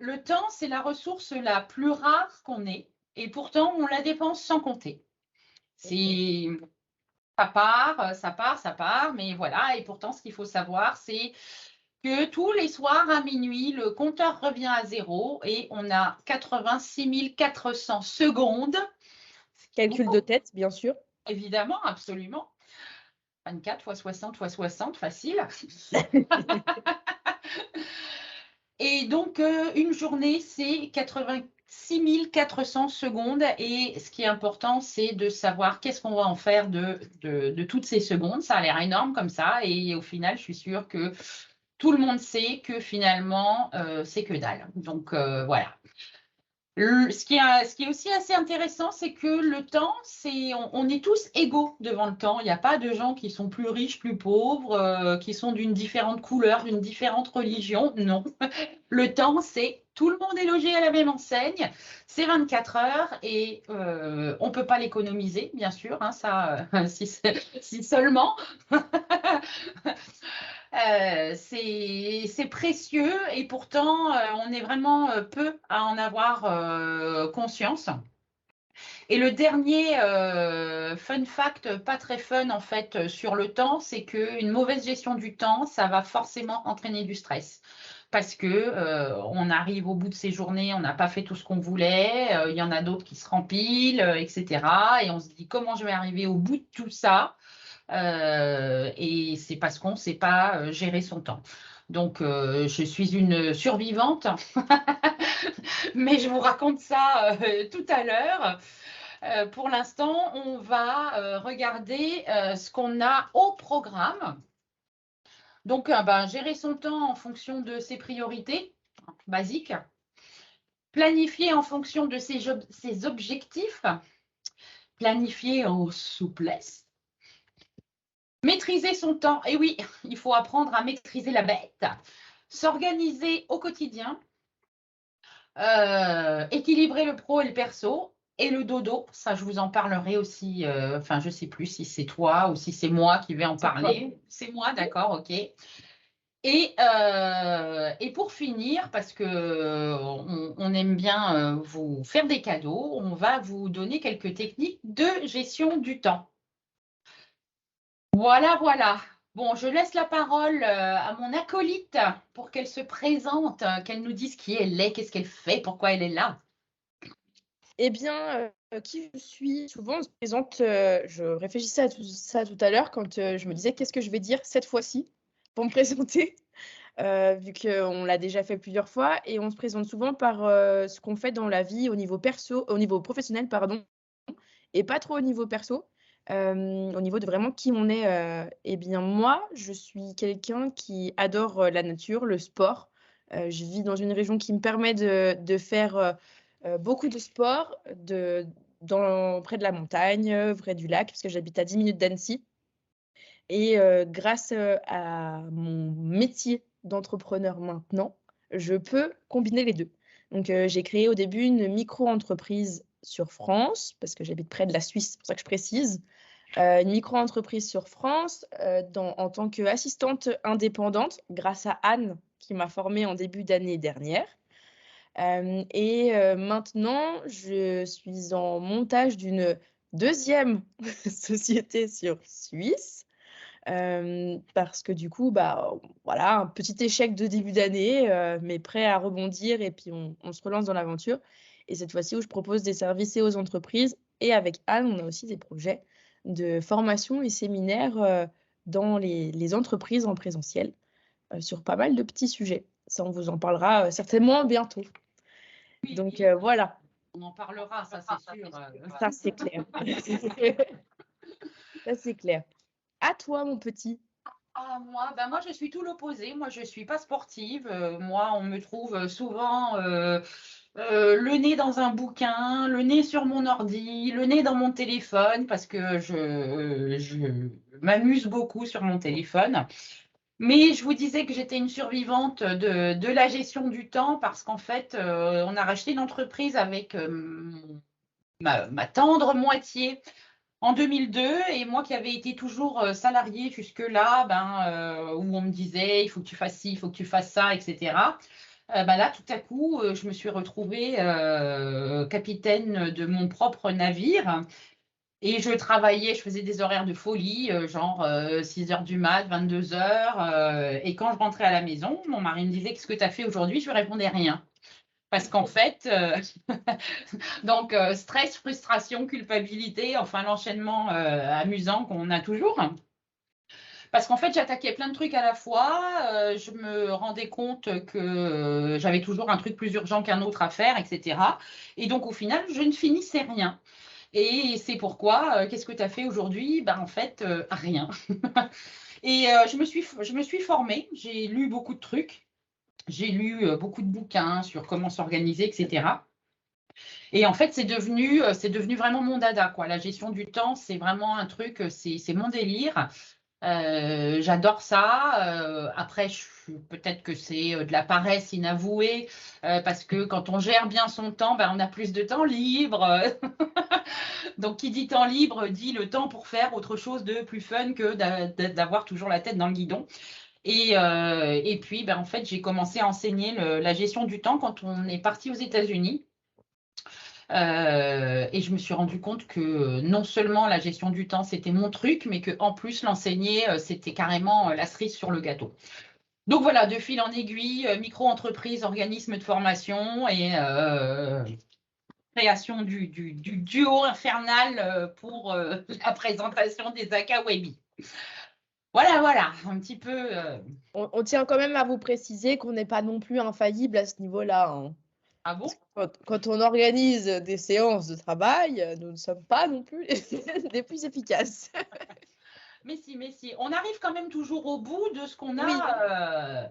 le temps, c'est la ressource la plus rare qu'on ait et pourtant on la dépense sans compter. OK. C'est ça part, ça part, ça part, mais voilà et pourtant ce qu'il faut savoir, c'est que tous les soirs à minuit, le compteur revient à zéro et on a 86 400 secondes, ce qui est Calcul de beaucoup, tête, bien sûr. évidemment, absolument. 24 fois 60 fois 60, facile. Et donc, une journée, c'est 86 400 secondes et ce qui est important, c'est de savoir qu'est-ce qu'on va en faire de toutes ces secondes. Ça a l'air énorme comme ça et au final, je suis sûre que tout le monde sait que finalement, c'est que dalle. Donc, voilà. Ce qui est aussi assez intéressant, c'est que le temps, on est tous égaux devant le temps. Il n'y a pas de gens qui sont plus riches, plus pauvres, qui sont d'une différente couleur, d'une différente religion. Non. Le temps, c'est tout le monde est logé à la même enseigne. C'est 24 heures et on ne peut pas l'économiser, bien sûr. Hein, ça, si seulement. C'est précieux et pourtant, on est vraiment peu à en avoir conscience. Et le dernier fun fact, pas très fun en fait, sur le temps, c'est qu'une mauvaise gestion du temps, ça va forcément entraîner du stress. Parce que on arrive au bout de ces journées, on n'a pas fait tout ce qu'on voulait, il y en a d'autres qui se rempilent, etc. Et on se dit comment je vais arriver au bout de tout ça. Et c'est parce qu'on ne sait pas gérer son temps. Donc, je suis une survivante, mais je vous raconte ça tout à l'heure. Pour l'instant, on va regarder ce qu'on a au programme. Donc, ben, gérer son temps en fonction de ses priorités basiques, planifier en fonction de ses objectifs, planifier en souplesse. Maîtriser son temps, et oui, il faut apprendre à maîtriser la bête. S'organiser au quotidien, équilibrer le pro et le perso, et le dodo, ça je vous en parlerai aussi, enfin je ne sais plus si c'est toi ou si c'est moi qui vais en C'est toi. parler. C'est moi, Mmh. d'accord, ok. Et pour finir, parce que on aime bien vous faire des cadeaux, on va vous donner quelques techniques de gestion du temps. Voilà, voilà. Bon, je laisse la parole à mon acolyte pour qu'elle se présente, qu'elle nous dise qui elle est, qu'est-ce qu'elle fait, pourquoi elle est là. Eh bien, qui je suis? Souvent on se présente, je réfléchissais à tout ça tout à l'heure quand, je me disais: «Qu'est-ce que je vais dire cette fois-ci pour me présenter?» Vu qu'on l'a déjà fait plusieurs fois et on se présente souvent par, ce qu'on fait dans la vie au niveau professionnel, pardon, et pas trop au niveau perso. Au niveau de vraiment qui on est, et bien moi, je suis quelqu'un qui adore, la nature, le sport. Je vis dans une région qui me permet de faire, beaucoup de sport, près de la montagne, près du lac, parce que j'habite à 10 minutes d'Annecy et grâce, à mon métier d'entrepreneur maintenant, je peux combiner les 2. Donc j'ai créé au début une micro-entreprise sur France, parce que j'habite près de la Suisse, c'est pour ça que je précise. Une micro-entreprise sur France, en tant qu'assistante indépendante grâce à Anne qui m'a formée en début d'année dernière. Maintenant je suis en montage d'une deuxième société sur Suisse. Parce que du coup, bah, voilà, un petit échec de début d'année, mais prêt à rebondir et puis on se relance dans l'aventure et cette fois-ci où je propose des services et aux entreprises et avec Anne, on a aussi des projets de formation et séminaires, dans les entreprises en présentiel, sur pas mal de petits sujets. Ça, on vous en parlera, certainement bientôt. Oui, Donc oui, voilà, on en parlera, ça c'est sûr. ça c'est clair. Ça c'est clair. À toi mon petit. Ah moi, ben moi je suis tout l'opposé. Moi je suis pas sportive. Moi on me trouve souvent le nez dans un bouquin, le nez sur mon ordi, le nez dans mon téléphone parce que je m'amuse beaucoup sur mon téléphone. Mais je vous disais que j'étais une survivante de la gestion du temps parce qu'en fait, on a racheté une entreprise avec ma tendre moitié en 2002 et moi qui avais été toujours salariée jusque-là, ben, où on me disait il faut que tu fasses ci, il faut que tu fasses ça, etc. Bah là, tout à coup, je me suis retrouvée capitaine de mon propre navire. Et je travaillais, je faisais des horaires de folie, genre 6 heures du mat, 22 heures. Et quand je rentrais à la maison, mon mari me disait, qu'est-ce que tu as fait aujourd'hui? Je lui répondais rien. Parce qu'en fait, donc stress, frustration, culpabilité, enfin l'enchaînement amusant qu'on a toujours. Parce qu'en fait, j'attaquais plein de trucs à la fois. Je me rendais compte que j'avais toujours un truc plus urgent qu'un autre à faire, etc. Et donc, au final, je ne finissais rien. Et c'est pourquoi, qu'est-ce que tu as fait aujourd'hui? Ben, en fait, rien. Et je me suis formée, j'ai lu beaucoup de trucs, j'ai lu beaucoup de bouquins sur comment s'organiser, etc. Et en fait, c'est devenu vraiment mon dada, quoi. La gestion du temps, c'est vraiment un truc, c'est mon délire. J'adore ça. Après, peut-être que c'est de la paresse inavouée, parce que quand on gère bien son temps, ben, on a plus de temps libre. Donc, qui dit temps libre dit le temps pour faire autre chose de plus fun que d'avoir toujours la tête dans le guidon. Et puis, ben, en fait, j'ai commencé à enseigner la gestion du temps quand on est parti aux États-Unis. Et je me suis rendu compte que non seulement la gestion du temps, c'était mon truc, mais qu'en plus, l'enseigner, c'était carrément la cerise sur le gâteau. Donc voilà, de fil en aiguille, micro-entreprise, organisme de formation et création du duo infernal pour la présentation des AK Webi. Voilà, voilà, un petit peu. On tient quand même à vous préciser qu'on n'est pas non plus infaillible à ce niveau-là, hein. Ah bon? Quand on organise des séances de travail, nous ne sommes pas non plus les plus efficaces. Mais si, mais si. On arrive quand même toujours au bout de ce qu'on Oui, a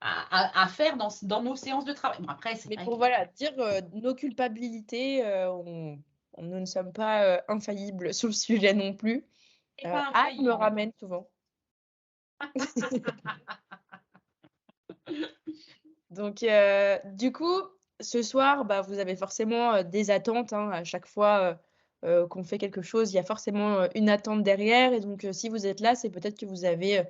à faire dans nos séances de travail. Bon, après, c'est mais vrai pour que voilà, dire nos culpabilités, nous ne sommes pas infaillibles sur le sujet non plus. c'est pas Anne me infaillible. ramène souvent. Donc, du coup, ce soir, bah, vous avez forcément des attentes, hein, à chaque fois qu'on fait quelque chose, il y a forcément une attente derrière. Et donc, si vous êtes là, c'est peut-être que vous avez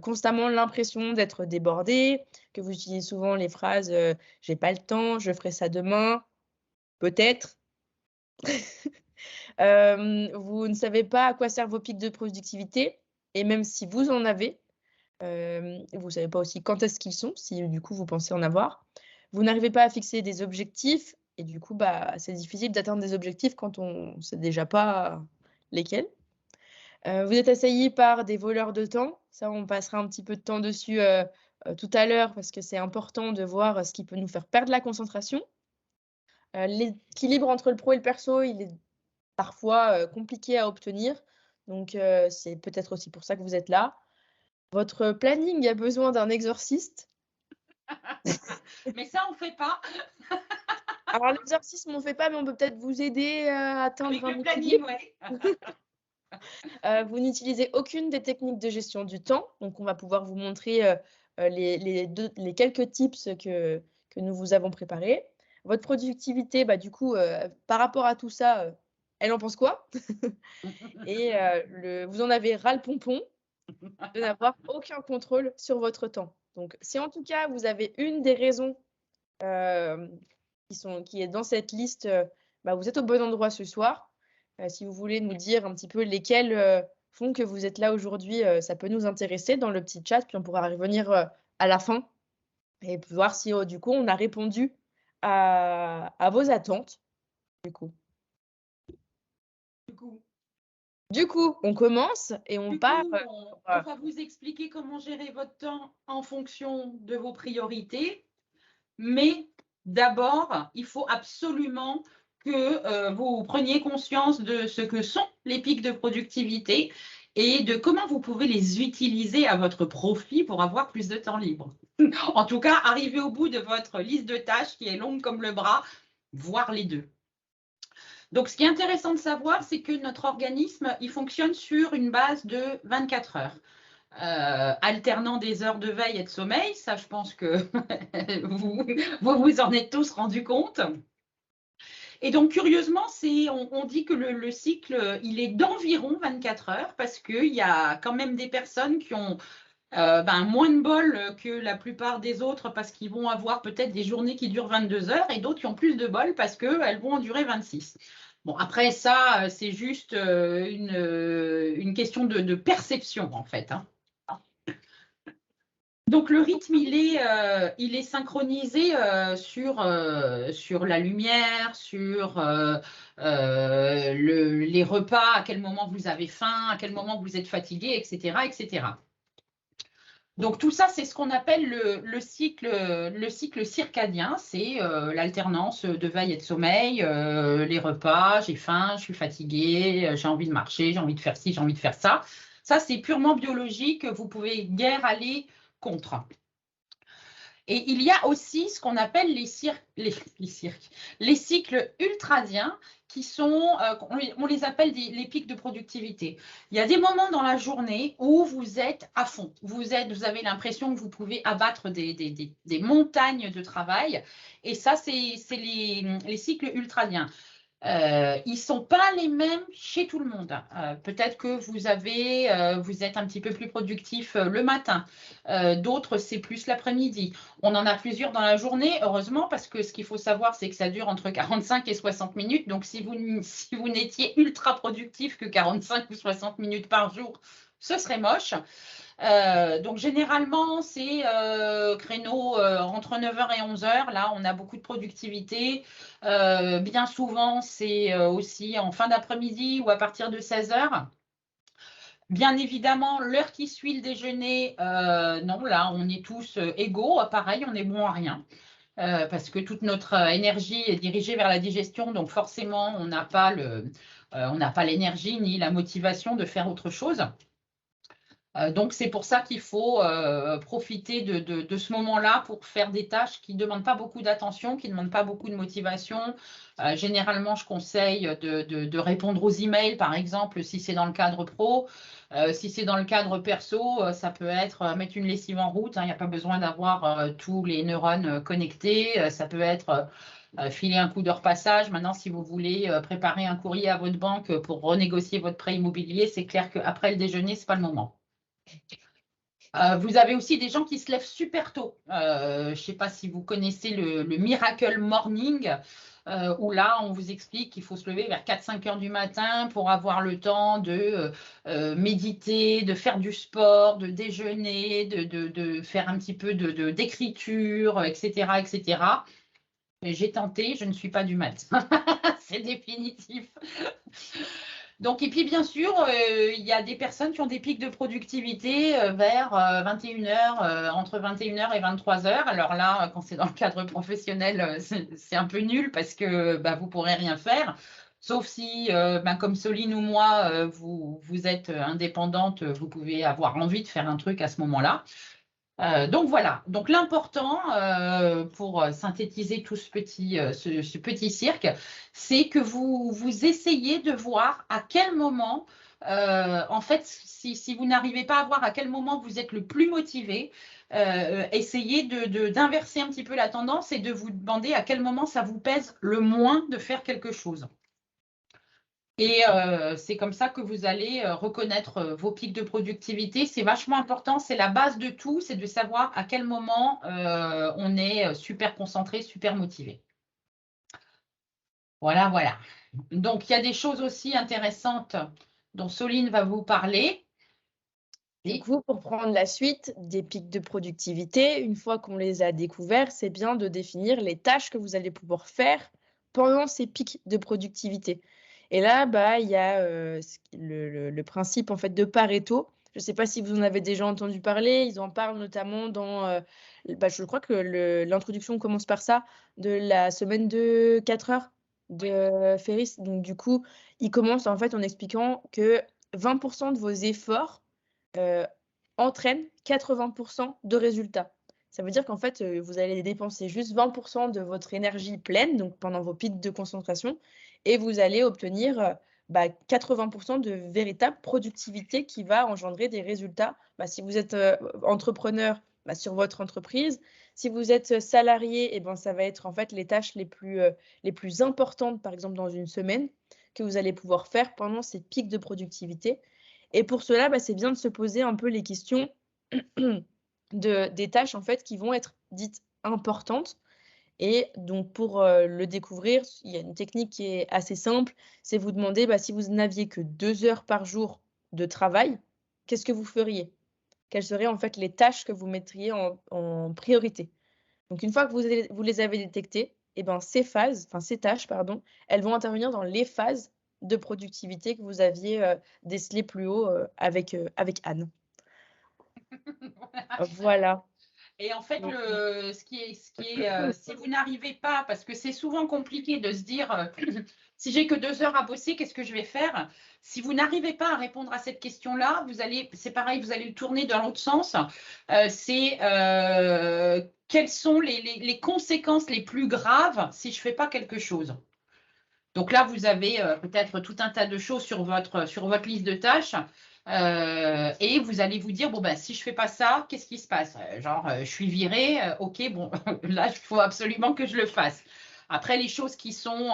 constamment l'impression d'être débordé, que vous utilisez souvent les phrases j'ai pas le temps, je ferai ça demain, peut-être. Vous ne savez pas à quoi servent vos pics de productivité. Et même si vous en avez, vous ne savez pas aussi quand est-ce qu'ils sont, si du coup vous pensez en avoir. Vous n'arrivez pas à fixer des objectifs et du coup, bah, c'est difficile d'atteindre des objectifs quand on ne sait déjà pas lesquels. Vous êtes assailli par des voleurs de temps. Ça, on passera un petit peu de temps dessus tout à l'heure parce que c'est important de voir ce qui peut nous faire perdre la concentration. L'équilibre entre le pro et le perso, il est parfois compliqué à obtenir. Donc, c'est peut-être aussi pour ça que vous êtes là. Votre planning a besoin d'un exorciste. Mais ça, on fait pas Alors l'exorcisme, on ne fait pas, mais on peut peut-être vous aider à atteindre avec un le planning, équilibre. ouais. Vous n'utilisez aucune des techniques de gestion du temps, donc on va pouvoir vous montrer les quelques tips que nous vous avons préparés. Votre productivité, bah, du coup, par rapport à tout ça, elle en pense quoi? Et vous en avez ras le pompon de n'avoir aucun contrôle sur votre temps. Donc si en tout cas vous avez une des raisons euh, qui est dans cette liste, bah, vous êtes au bon endroit ce soir. Si vous voulez nous dire un petit peu lesquelles font que vous êtes là aujourd'hui, ça peut nous intéresser dans le petit chat, puis on pourra revenir à la fin et voir si du coup on a répondu à vos attentes. Du coup. Du coup, Du coup, on commence et on du part. coup, on va vous expliquer comment gérer votre temps en fonction de vos priorités. Mais d'abord, il faut absolument que vous preniez conscience de ce que sont les pics de productivité et de comment vous pouvez les utiliser à votre profit pour avoir plus de temps libre. En tout cas, arrivez au bout de votre liste de tâches qui est longue comme le bras, voire les deux. Donc, ce qui est intéressant de savoir, c'est que notre organisme, il fonctionne sur une base de 24 heures. Alternant des heures de veille et de sommeil, ça je pense que vous en êtes tous rendus compte. Et donc curieusement, on dit que le cycle, il est d'environ 24 heures parce qu'il y a quand même des personnes qui ont moins de bol que la plupart des autres parce qu'ils vont avoir peut-être des journées qui durent 22 heures et d'autres qui ont plus de bol parce qu'elles vont en durer 26. Bon, après ça, c'est juste une question de perception en fait, hein. Donc le rythme, il est synchronisé sur la lumière, sur les repas, à quel moment vous avez faim, à quel moment vous êtes fatigué, etc., etc. Donc tout ça, c'est ce qu'on appelle le cycle circadien. C'est l'alternance de veille et de sommeil, les repas, j'ai faim, je suis fatiguée, j'ai envie de marcher, j'ai envie de faire ci, j'ai envie de faire ça. Ça, c'est purement biologique. Vous pouvez guère aller contre. Et il y a aussi ce qu'on appelle les cycles ultradiens qui sont, on les appelle les pics de productivité. Il y a des moments dans la journée où vous êtes à fond. Vous avez l'impression que vous pouvez abattre des montagnes de travail. Et ça, c'est les cycles ultradiens. Ils ne sont pas les mêmes chez tout le monde. Peut-être que vous êtes un petit peu plus productif le matin. D'autres, c'est plus l'après-midi. On en a plusieurs dans la journée, heureusement, parce que ce qu'il faut savoir, c'est que ça dure entre 45 et 60 minutes. Donc, si vous n'étiez ultra productif que 45 ou 60 minutes par jour, ce serait moche. Donc généralement, c'est créneau entre 9h et 11h. Là, on a beaucoup de productivité. Bien souvent, c'est aussi en fin d'après-midi ou à partir de 16h. Bien évidemment, l'heure qui suit le déjeuner, non, là, on est tous égaux. Pareil, on est bon à rien. Parce que toute notre énergie est dirigée vers la digestion. Donc forcément, on n'a pas l'énergie ni la motivation de faire autre chose. Donc, c'est pour ça qu'il faut profiter de ce moment-là pour faire des tâches qui ne demandent pas beaucoup d'attention, qui ne demandent pas beaucoup de motivation. Généralement, je conseille de répondre aux emails, par exemple, si c'est dans le cadre pro. Si c'est dans le cadre perso, ça peut être mettre une lessive en route, hein. Il n'y a pas besoin d'avoir tous les neurones connectés. Ça peut être filer un coup de repassage. Maintenant, si vous voulez préparer un courrier à votre banque pour renégocier votre prêt immobilier, c'est clair qu'après le déjeuner, ce n'est pas le moment. Vous avez aussi des gens qui se lèvent super tôt. Je ne sais pas si vous connaissez le Miracle Morning, où là, on vous explique qu'il faut se lever vers 4-5 heures du matin pour avoir le temps de méditer, de faire du sport, de déjeuner, de faire un petit peu d'écriture, etc., etc. J'ai tenté, je ne suis pas du matin. C'est définitif. Donc, et puis bien sûr, il y a des personnes qui ont des pics de productivité vers 21h, entre 21h et 23h. Alors là, quand c'est dans le cadre professionnel, c'est un peu nul parce que vous ne pourrez rien faire. Sauf si, comme Soline ou moi, vous êtes indépendante, vous pouvez avoir envie de faire un truc à ce moment-là. Donc voilà, donc l'important pour synthétiser tout ce petit cirque, c'est que vous essayez de voir à quel moment, en fait, si vous n'arrivez pas à voir à quel moment vous êtes le plus motivé, essayez d'inverser un petit peu la tendance et de vous demander à quel moment ça vous pèse le moins de faire quelque chose. Et c'est comme ça que vous allez reconnaître vos pics de productivité. C'est vachement important, c'est la base de tout, c'est de savoir à quel moment on est super concentré, super motivé. Voilà, voilà. Donc, il y a des choses aussi intéressantes dont Soline va vous parler. Du coup, pour prendre la suite des pics de productivité, une fois qu'on les a découverts, c'est bien de définir les tâches que vous allez pouvoir faire pendant ces pics de productivité. Et là, il y a le principe en fait de Pareto. Je ne sais pas si vous en avez déjà entendu parler. Ils en parlent notamment dans, je crois que l'introduction commence par ça, de la semaine de 4 heures de Ferris. Donc du coup, il commence en fait en expliquant que 20% de vos efforts entraîne 80% de résultats. Ça veut dire qu'en fait, vous allez dépenser juste 20% de votre énergie pleine, donc pendant vos pics de concentration, et vous allez obtenir 80% de véritable productivité qui va engendrer des résultats. Si vous êtes entrepreneur, sur votre entreprise. Si vous êtes salarié, ça va être en fait les tâches les plus importantes, par exemple dans une semaine, que vous allez pouvoir faire pendant ces pics de productivité. Et pour cela, c'est bien de se poser un peu les questions des tâches en fait qui vont être dites importantes. Et donc pour, le découvrir, il y a une technique qui est assez simple, c'est vous demander, bah, si vous n'aviez que 2 heures par jour de travail, qu'est-ce que vous feriez? Quelles seraient en fait les tâches que vous mettriez en priorité? Donc une fois que vous les avez détectées, et ben ces tâches pardon, elles vont intervenir dans les phases de productivité que vous aviez, décelées plus haut, avec Anne. Voilà. Et en fait, Mmh. si vous n'arrivez pas, parce que c'est souvent compliqué de se dire, si j'ai que 2 heures à bosser, qu'est-ce que je vais faire? Si vous n'arrivez pas à répondre à cette question-là, c'est pareil, vous allez le tourner dans l'autre sens. Quelles sont les conséquences les plus graves si je fais pas quelque chose? Donc là, vous avez peut-être tout un tas de choses sur votre liste de tâches. Et vous allez vous dire, bon, ben, si je fais pas ça, qu'est-ce qui se passe? Genre, je suis virée, ok, bon, là, il faut absolument que je le fasse. Après, les choses qui sont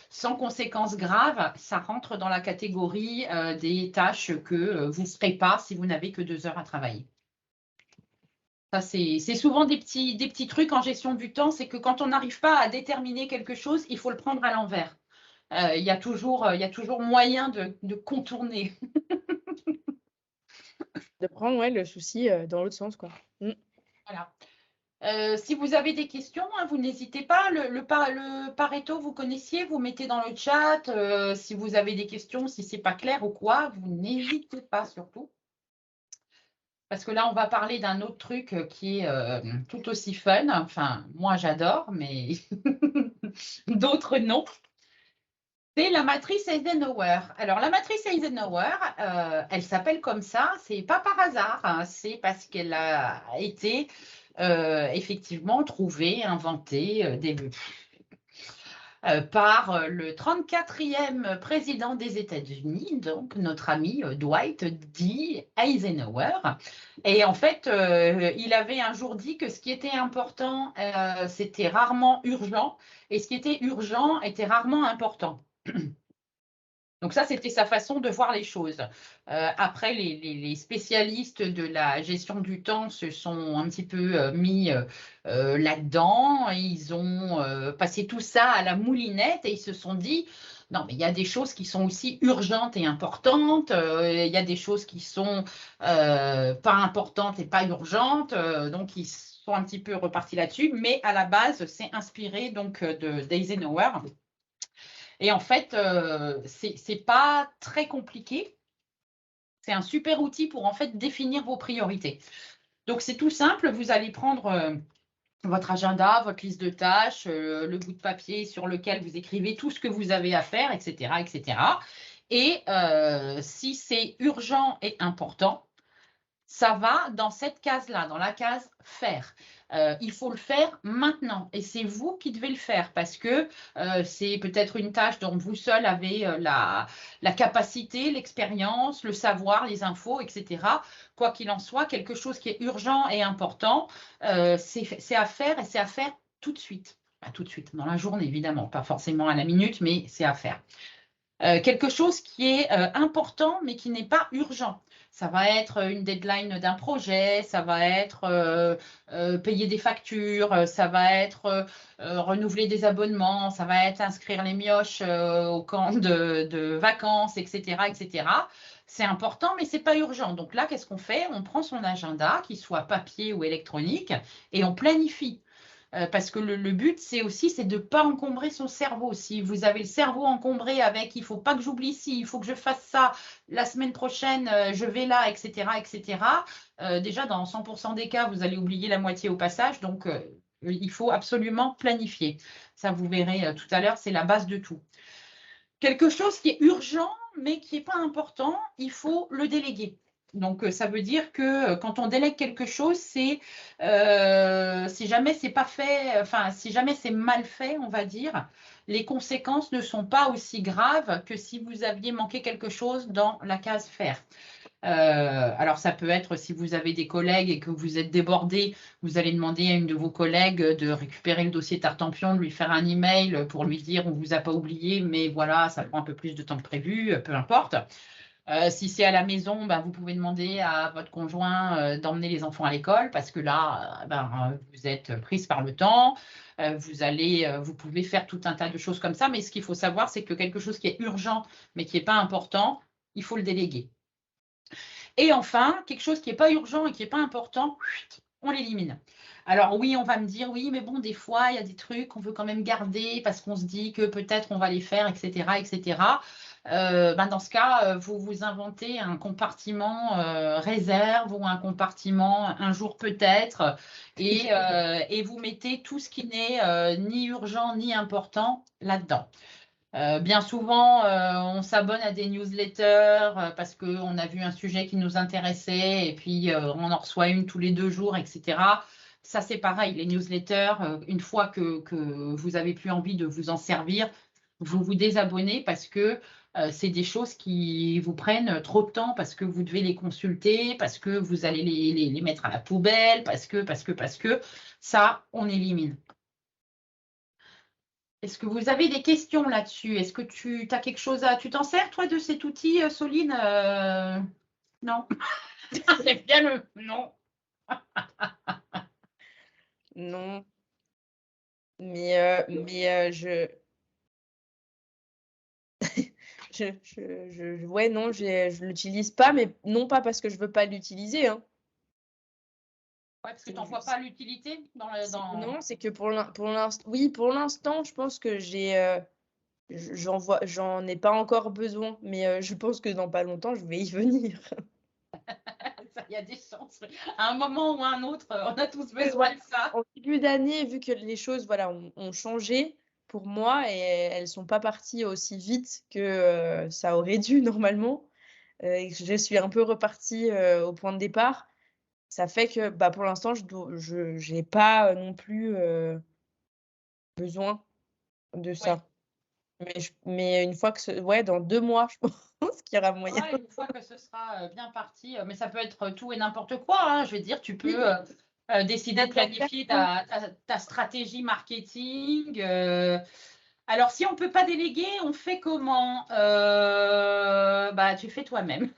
sans conséquences graves, ça rentre dans la catégorie des tâches que vous ne ferez pas si vous n'avez que 2 heures à travailler. Ça, c'est souvent des petits trucs en gestion du temps, c'est que quand on n'arrive pas à déterminer quelque chose, il faut le prendre à l'envers. Il y a toujours moyen de contourner. De prendre, ouais, le souci, dans l'autre sens, quoi. Mmh. Voilà. Si vous avez des questions, hein, vous n'hésitez pas. Le Pareto, vous connaissiez, vous mettez dans le chat. Si vous avez des questions, si c'est pas clair ou quoi, vous n'hésitez pas surtout. Parce que là, on va parler d'un autre truc qui est tout aussi fun. Enfin, moi, j'adore, mais d'autres non. C'est la matrice Eisenhower. Alors, la matrice Eisenhower, elle s'appelle comme ça, c'est pas par hasard, hein, c'est parce qu'elle a été effectivement trouvée, inventée par le 34e président des États-Unis, donc notre ami Dwight D. Eisenhower. Et en fait, il avait un jour dit que ce qui était important, c'était rarement urgent, et ce qui était urgent était rarement important. Donc ça, c'était sa façon de voir les choses. Après, les spécialistes de la gestion du temps se sont un petit peu mis là-dedans. Ils ont passé tout ça à la moulinette et ils se sont dit, non, mais il y a des choses qui sont aussi urgentes et importantes. Il y a des choses qui sont pas importantes et pas urgentes. Donc, ils sont un petit peu repartis là-dessus. Mais à la base, c'est inspiré donc d'Eisenhower. Et en fait, c'est pas très compliqué. C'est un super outil pour en fait définir vos priorités. Donc c'est tout simple, vous allez prendre votre agenda, votre liste de tâches, le bout de papier sur lequel vous écrivez tout ce que vous avez à faire, etc., etc. Et si c'est urgent et important, ça va dans cette case-là, dans la case faire. Il faut le faire maintenant et c'est vous qui devez le faire parce que c'est peut-être une tâche dont vous seul avez la capacité, l'expérience, le savoir, les infos, etc. Quoi qu'il en soit, quelque chose qui est urgent et important, c'est à faire et c'est à faire tout de suite. Pas tout de suite, dans la journée évidemment, pas forcément à la minute, mais c'est à faire. Quelque chose qui est important mais qui n'est pas urgent. Ça va être une deadline d'un projet, ça va être payer des factures, ça va être renouveler des abonnements, ça va être inscrire les mioches au camp de vacances, etc., etc. C'est important, mais c'est pas urgent. Donc là, qu'est-ce qu'on fait? On prend son agenda, qu'il soit papier ou électronique, et on planifie. Parce que le but, c'est de ne pas encombrer son cerveau. Si vous avez le cerveau encombré avec il ne faut pas que j'oublie ci, il faut que je fasse ça, la semaine prochaine, je vais là, etc., etc., déjà, dans 100% des cas, vous allez oublier la moitié au passage. Donc, il faut absolument planifier. Ça, vous verrez tout à l'heure, c'est la base de tout. Quelque chose qui est urgent, mais qui n'est pas important, il faut le déléguer. Donc, ça veut dire que quand on délègue quelque chose, c'est si jamais c'est pas fait, enfin, si jamais c'est mal fait, on va dire, les conséquences ne sont pas aussi graves que si vous aviez manqué quelque chose dans la case faire. Alors, ça peut être si vous avez des collègues et que vous êtes débordé, vous allez demander à une de vos collègues de récupérer le dossier Tartampion, de lui faire un email pour lui dire on ne vous a pas oublié, mais voilà, ça prend un peu plus de temps que prévu, peu importe. Si c'est à la maison, ben, vous pouvez demander à votre conjoint d'emmener les enfants à l'école parce que là, vous êtes prise par le temps. Vous pouvez faire tout un tas de choses comme ça. Mais ce qu'il faut savoir, c'est que quelque chose qui est urgent mais qui n'est pas important, il faut le déléguer. Et enfin, quelque chose qui n'est pas urgent et qui n'est pas important, on l'élimine. Alors oui, on va me dire, oui, mais bon, des fois, il y a des trucs qu'on veut quand même garder parce qu'on se dit que peut-être on va les faire, etc., etc. Dans ce cas, vous vous inventez un compartiment réserve ou un compartiment un jour peut-être et vous mettez tout ce qui n'est ni urgent ni important là-dedans. Bien souvent, on s'abonne à des newsletters parce qu'on a vu un sujet qui nous intéressait et puis on en reçoit une tous les 2 jours, etc. Ça, c'est pareil, les newsletters, une fois que vous n'avez plus envie de vous en servir, vous vous désabonnez parce que c'est des choses qui vous prennent trop de temps, parce que vous devez les consulter, parce que vous allez les mettre à la poubelle, parce que, ça, on élimine. Est-ce que vous avez des questions là-dessus? Est-ce que tu as quelque chose à... Tu t'en sers, toi, de cet outil, Soline? Non. C'est bien le... Non. Non, mais ouais, non, je l'utilise pas, mais non pas parce que je veux pas l'utiliser, hein. Ouais, parce que tu n'en vois pas l'utilité dans le... Non, c'est que pour l'instant, oui, pour l'instant, je pense que j'en ai pas encore besoin, mais je pense que dans pas longtemps, je vais y venir. Il y a des chances. À un moment ou à un autre, on a tous besoin de ça. En début d'année, vu que les choses, voilà, ont changé pour moi et elles sont pas parties aussi vite que ça aurait dû normalement, et que je suis un peu repartie au point de départ, ça fait que bah, pour l'instant, je n'ai pas non plus besoin de Ouais. ça. Mais une fois que ouais, dans 2 mois, je pense qu'il y aura moyen. Ouais, une fois que ce sera bien parti, mais ça peut être tout et n'importe quoi, hein. Je veux dire, tu peux décider de planifier ta stratégie marketing. Alors, si on ne peut pas déléguer, on fait comment? Tu fais toi-même.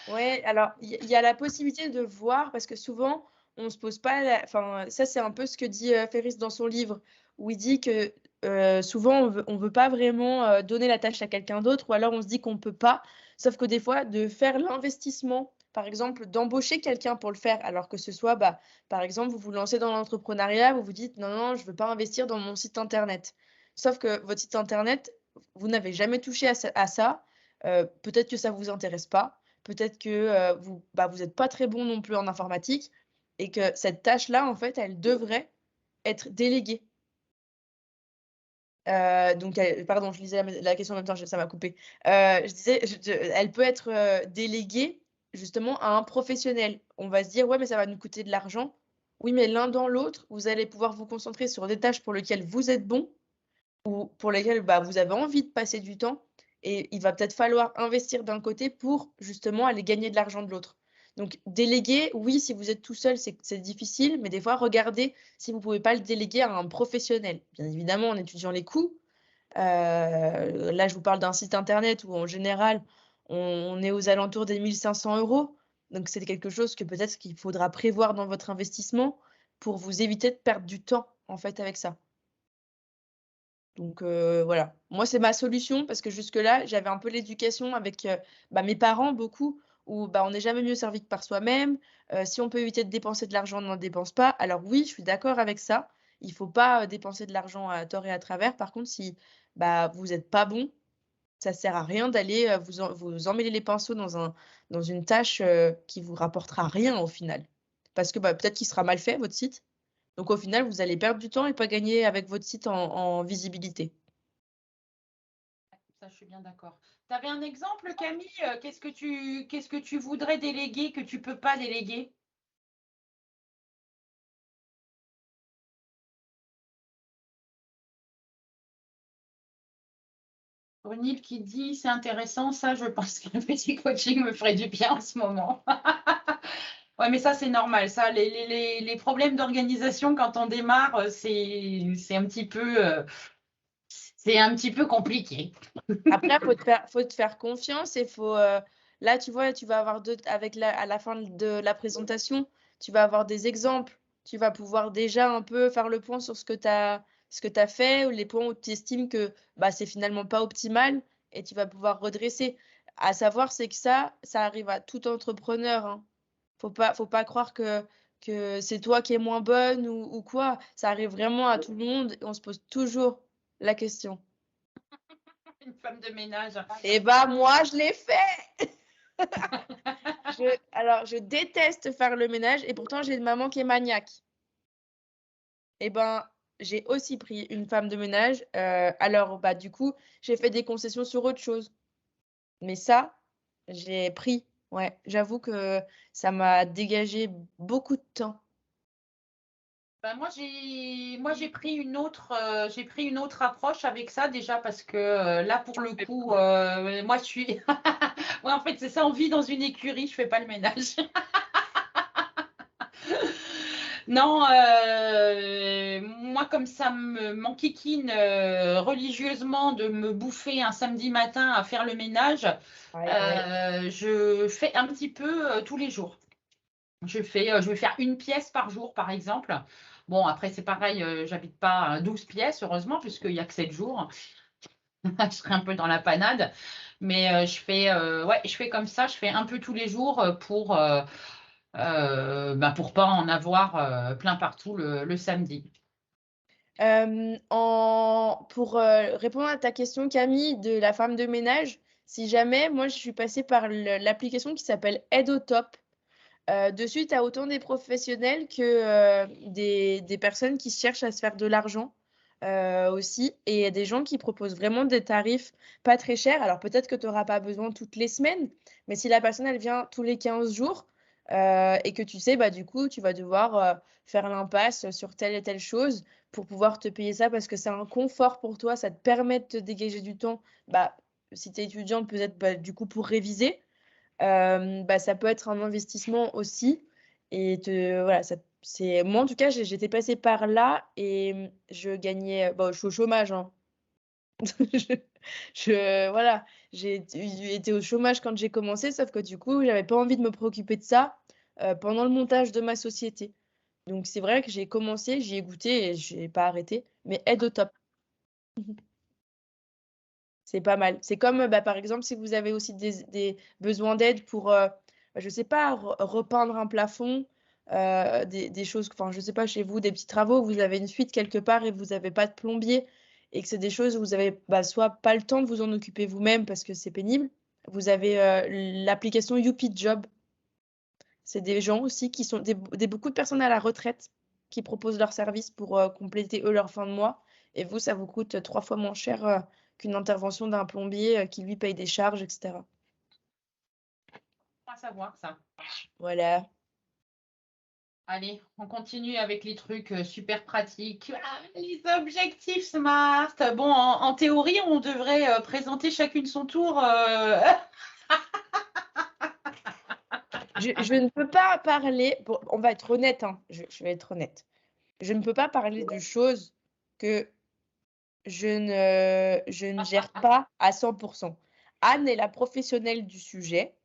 Ouais, alors il y a la possibilité de voir parce que souvent on se pose pas enfin ça c'est un peu ce que dit, Ferriss dans son livre où il dit que, souvent on veut pas vraiment, donner la tâche à quelqu'un d'autre ou alors on se dit qu'on peut pas. Sauf que des fois de faire l'investissement, par exemple d'embaucher quelqu'un pour le faire alors que ce soit, bah, par exemple vous vous lancez dans l'entrepreneuriat, vous vous dites: «Non, non, je veux pas investir dans mon site internet». Sauf que votre site internet, vous n'avez jamais touché à ça, peut-être que ça vous intéresse pas. Peut-être que, vous êtes pas très bon non plus en informatique et que cette tâche-là, en fait, elle devrait être déléguée. Donc pardon, je lisais la question en même temps, ça m'a coupé. Je disais, elle peut être, déléguée justement à un professionnel. On va se dire: «Ouais, mais ça va nous coûter de l'argent». Oui, mais l'un dans l'autre, vous allez pouvoir vous concentrer sur des tâches pour lesquelles vous êtes bon ou pour lesquelles, bah, vous avez envie de passer du temps et il va peut-être falloir investir d'un côté pour justement aller gagner de l'argent de l'autre. Donc déléguer, oui, si vous êtes tout seul, c'est difficile, mais des fois, regardez si vous ne pouvez pas le déléguer à un professionnel. Bien évidemment, en étudiant les coûts. Là, je vous parle d'un site internet où en général, on est aux alentours des 1 500 €. Donc c'est quelque chose que peut-être qu'il faudra prévoir dans votre investissement pour vous éviter de perdre du temps, en fait, avec ça. Donc voilà. Moi, c'est ma solution parce que jusque-là, j'avais un peu l'éducation avec, mes parents beaucoup où, bah, on n'est jamais mieux servi que par soi-même. Si on peut éviter de dépenser de l'argent, on n'en dépense pas. Alors oui, je suis d'accord avec ça. Il faut pas, dépenser de l'argent à tort et à travers. Par contre, si, bah, vous êtes pas bon, ça sert à rien d'aller, vous emmêler les pinceaux dans une tâche, qui vous rapportera rien au final. Parce que, bah, peut-être qu'il sera mal fait votre site, donc au final, vous allez perdre du temps et pas gagner avec votre site en visibilité. Ça, je suis bien d'accord. Tu avais un exemple, Camille? Qu'est-ce que tu voudrais déléguer que tu peux pas déléguer? Brunil qui dit, c'est intéressant, ça, je pense qu'un petit coaching me ferait du bien en ce moment. Ouais, mais ça, c'est normal. Ça, les problèmes d'organisation quand on démarre, c'est un petit peu. C'est un petit peu compliqué. Après, faut te faire confiance et là, tu vois, tu vas avoir à la fin de la présentation, tu vas avoir des exemples. Tu vas pouvoir déjà un peu faire le point sur ce que tu fait ou les points où tu estimes que bah, c'est finalement pas optimal et tu vas pouvoir redresser. À savoir, c'est que ça arrive à tout entrepreneur, hein. Faut pas croire que c'est toi qui es moins bonne ou quoi. Ça arrive vraiment à tout le monde et on se pose toujours la question. Une femme de ménage. Eh bah, moi, je l'ai fait. Alors, je déteste faire le ménage et pourtant, j'ai une maman qui est maniaque. Eh ben, j'ai aussi pris une femme de ménage. Alors, bah, du coup, j'ai fait des concessions sur autre chose. Mais ça, j'ai pris. Ouais, j'avoue que ça m'a dégagé beaucoup de temps. Bah, moi j'ai pris j'ai pris une autre approche avec ça déjà parce que là pour le coup moi je suis ouais en fait c'est ça, on vit dans une écurie, je fais pas le ménage. Non, moi comme ça m'enquiquine religieusement de me bouffer un samedi matin à faire le ménage, Aïe, aïe. je fais un petit peu tous les jours. Je vais faire une pièce par jour, par exemple. Bon, après, c'est pareil, j'habite pas à 12 pièces, heureusement, puisqu'il n'y a que 7 jours. Je serai un peu dans la panade. Mais ouais, je fais comme ça, je fais un peu tous les jours pour pas en avoir plein partout le samedi. Pour répondre à ta question, Camille, de la femme de ménage, si jamais, moi, je suis passée par l'application qui s'appelle Aide au Top. Dessus, tu as autant des professionnels que des personnes qui cherchent à se faire de l'argent aussi. Et il y a des gens qui proposent vraiment des tarifs pas très chers. Alors peut-être que tu n'auras pas besoin toutes les semaines, mais si la personne, elle vient tous les 15 jours et que tu sais, bah, du coup, tu vas devoir faire l'impasse sur telle et telle chose pour pouvoir te payer ça parce que c'est un confort pour toi, ça te permet de te dégager du temps. Bah, si tu es étudiante, peut-être bah, du coup pour réviser. Bah, ça peut être un investissement aussi. Voilà, moi, en tout cas, j'étais passée par là et je gagnais. Bon, je suis au chômage, hein. Je, voilà, été au chômage quand j'ai commencé, sauf que du coup, j'avais pas envie de me préoccuper de ça pendant le montage de ma société. Donc, c'est vrai que j'ai commencé, j'y ai goûté et j'ai pas arrêté. Mais aide au top. C'est pas mal. C'est comme, bah, par exemple, si vous avez aussi des besoins d'aide pour, je sais pas, repeindre un plafond, des choses, enfin, je sais pas, chez vous, des petits travaux, vous avez une fuite quelque part et vous n'avez pas de plombier et que c'est des choses où vous avez bah, soit pas le temps de vous en occuper vous-même parce que c'est pénible. Vous avez l'application Youpi Job. C'est des gens aussi qui sont beaucoup de personnes à la retraite qui proposent leurs services pour compléter eux leur fin de mois. Et vous, ça vous coûte 3 fois moins cher qu'une intervention d'un plombier qui lui paye des charges, etc. On va savoir ça. Voilà. Allez, on continue avec les trucs super pratiques. Ah, les objectifs SMART. Bon, en théorie, on devrait présenter chacune son tour. Je ne peux pas parler, bon, on va être honnête, hein, je vais être honnête. Je ne peux pas parler de choses que je ne gère pas à 100%. Anne est la professionnelle du sujet.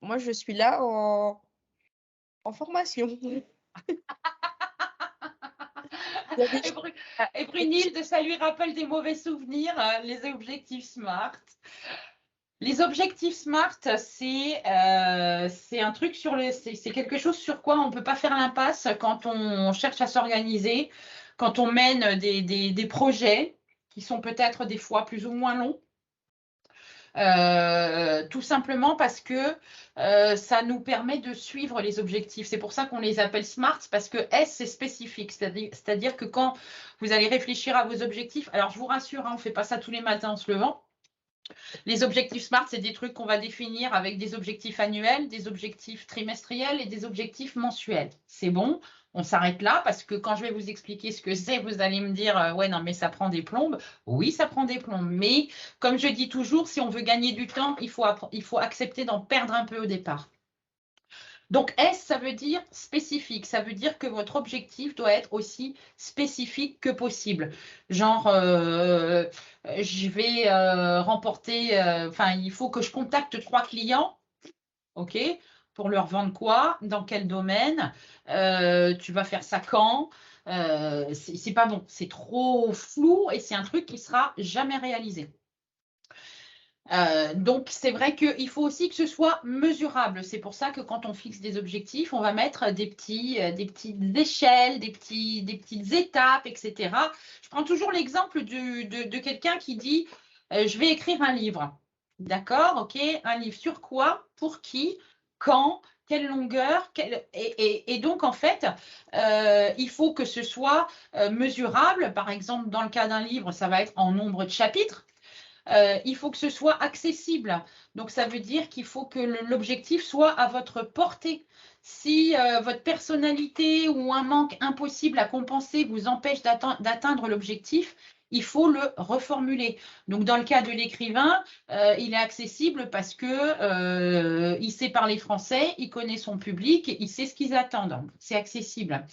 Moi, je suis là en formation. Il y a des Et, choses Bru- à- et Brunhilde, ça lui rappelle des mauvais souvenirs, les objectifs SMART. Les objectifs SMART, c'est un truc c'est quelque chose sur quoi on ne peut pas faire l'impasse quand on cherche à s'organiser, quand on mène des projets qui sont peut-être des fois plus ou moins longs. Tout simplement parce que ça nous permet de suivre les objectifs. C'est pour ça qu'on les appelle SMART, parce que S, c'est spécifique. C'est-à-dire que quand vous allez réfléchir à vos objectifs, alors je vous rassure, hein, on ne fait pas ça tous les matins en se levant. Les objectifs SMART, c'est des trucs qu'on va définir avec des objectifs annuels, des objectifs trimestriels et des objectifs mensuels. C'est bon, on s'arrête là parce que quand je vais vous expliquer ce que c'est, vous allez me dire ouais, non, mais ça prend des plombes. Oui, ça prend des plombes. Mais comme je dis toujours, si on veut gagner du temps, il faut accepter d'en perdre un peu au départ. Donc, S, ça veut dire spécifique. Ça veut dire que votre objectif doit être aussi spécifique que possible. Genre, je vais remporter, enfin, il faut que je contacte 3 clients, OK, pour leur vendre quoi, dans quel domaine, tu vas faire ça quand, c'est pas bon, c'est trop flou et c'est un truc qui sera jamais réalisé. Donc, c'est vrai qu'il faut aussi que ce soit mesurable. C'est pour ça que quand on fixe des objectifs, on va mettre des petites échelles, des petites étapes, etc. Je prends toujours l'exemple de quelqu'un qui dit je vais écrire un livre. D'accord, ok. Un livre sur quoi, pour qui, quand, quelle longueur. Et donc, en fait, il faut que ce soit mesurable. Par exemple, dans le cas d'un livre, ça va être en nombre de chapitres. Il faut que ce soit accessible. Donc, ça veut dire qu'il faut que l'objectif soit à votre portée. Si votre personnalité ou un manque impossible à compenser vous empêche d'atteindre l'objectif, il faut le reformuler. Donc, dans le cas de l'écrivain, il est accessible parce que il sait parler français, il connaît son public, il sait ce qu'ils attendent. C'est accessible.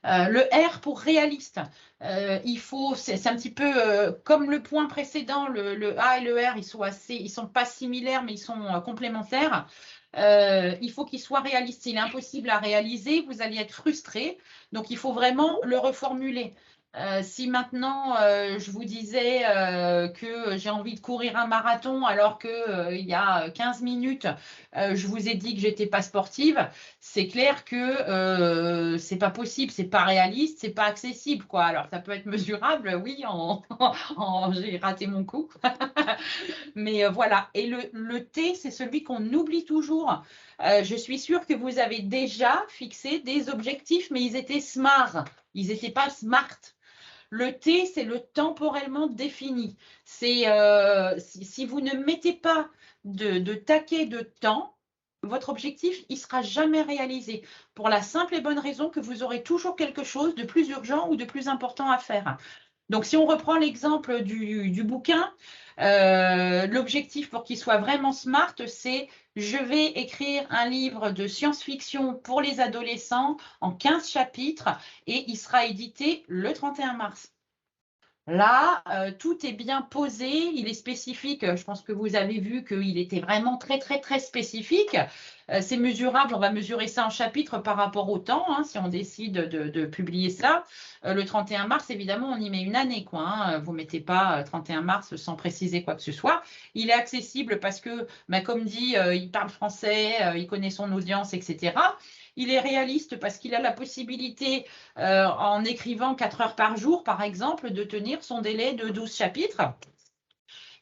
Le R pour réaliste, c'est un petit peu comme le point précédent, le A et le R, ils sont pas similaires, mais ils sont complémentaires. Il faut qu'il soit réaliste. S'il est impossible à réaliser, vous allez être frustré. Donc, il faut vraiment le reformuler. Si maintenant je vous disais que j'ai envie de courir un marathon alors que il y a 15 minutes, je vous ai dit que j'étais pas sportive, c'est clair que c'est pas possible, c'est pas réaliste, c'est pas accessible, quoi. Alors ça peut être mesurable, oui, j'ai raté mon coup. Mais voilà. Et le T, c'est celui qu'on oublie toujours. Je suis sûre que vous avez déjà fixé des objectifs, mais ils étaient smart. Ils n'étaient pas smart. Le T, c'est le temporellement défini. C'est si vous ne mettez pas de taquet de temps, votre objectif, il ne sera jamais réalisé. Pour la simple et bonne raison que vous aurez toujours quelque chose de plus urgent ou de plus important à faire. Donc, si on reprend l'exemple du bouquin, l'objectif pour qu'il soit vraiment smart, c'est je vais écrire un livre de science-fiction pour les adolescents en 15 chapitres et il sera édité le 31 mars. Là, tout est bien posé, il est spécifique. Je pense que vous avez vu qu'il était vraiment très, très, très spécifique. C'est mesurable, on va mesurer ça en chapitres par rapport au temps, hein, si on décide de publier ça. Le 31 mars, évidemment, on y met une année, quoi, hein. Vous ne mettez pas 31 mars sans préciser quoi que ce soit. Il est accessible parce que, bah, comme dit, il parle français, il connaît son audience, etc. Il est réaliste parce qu'il a la possibilité, en écrivant 4 heures par jour, par exemple, de tenir son délai de 12 chapitres.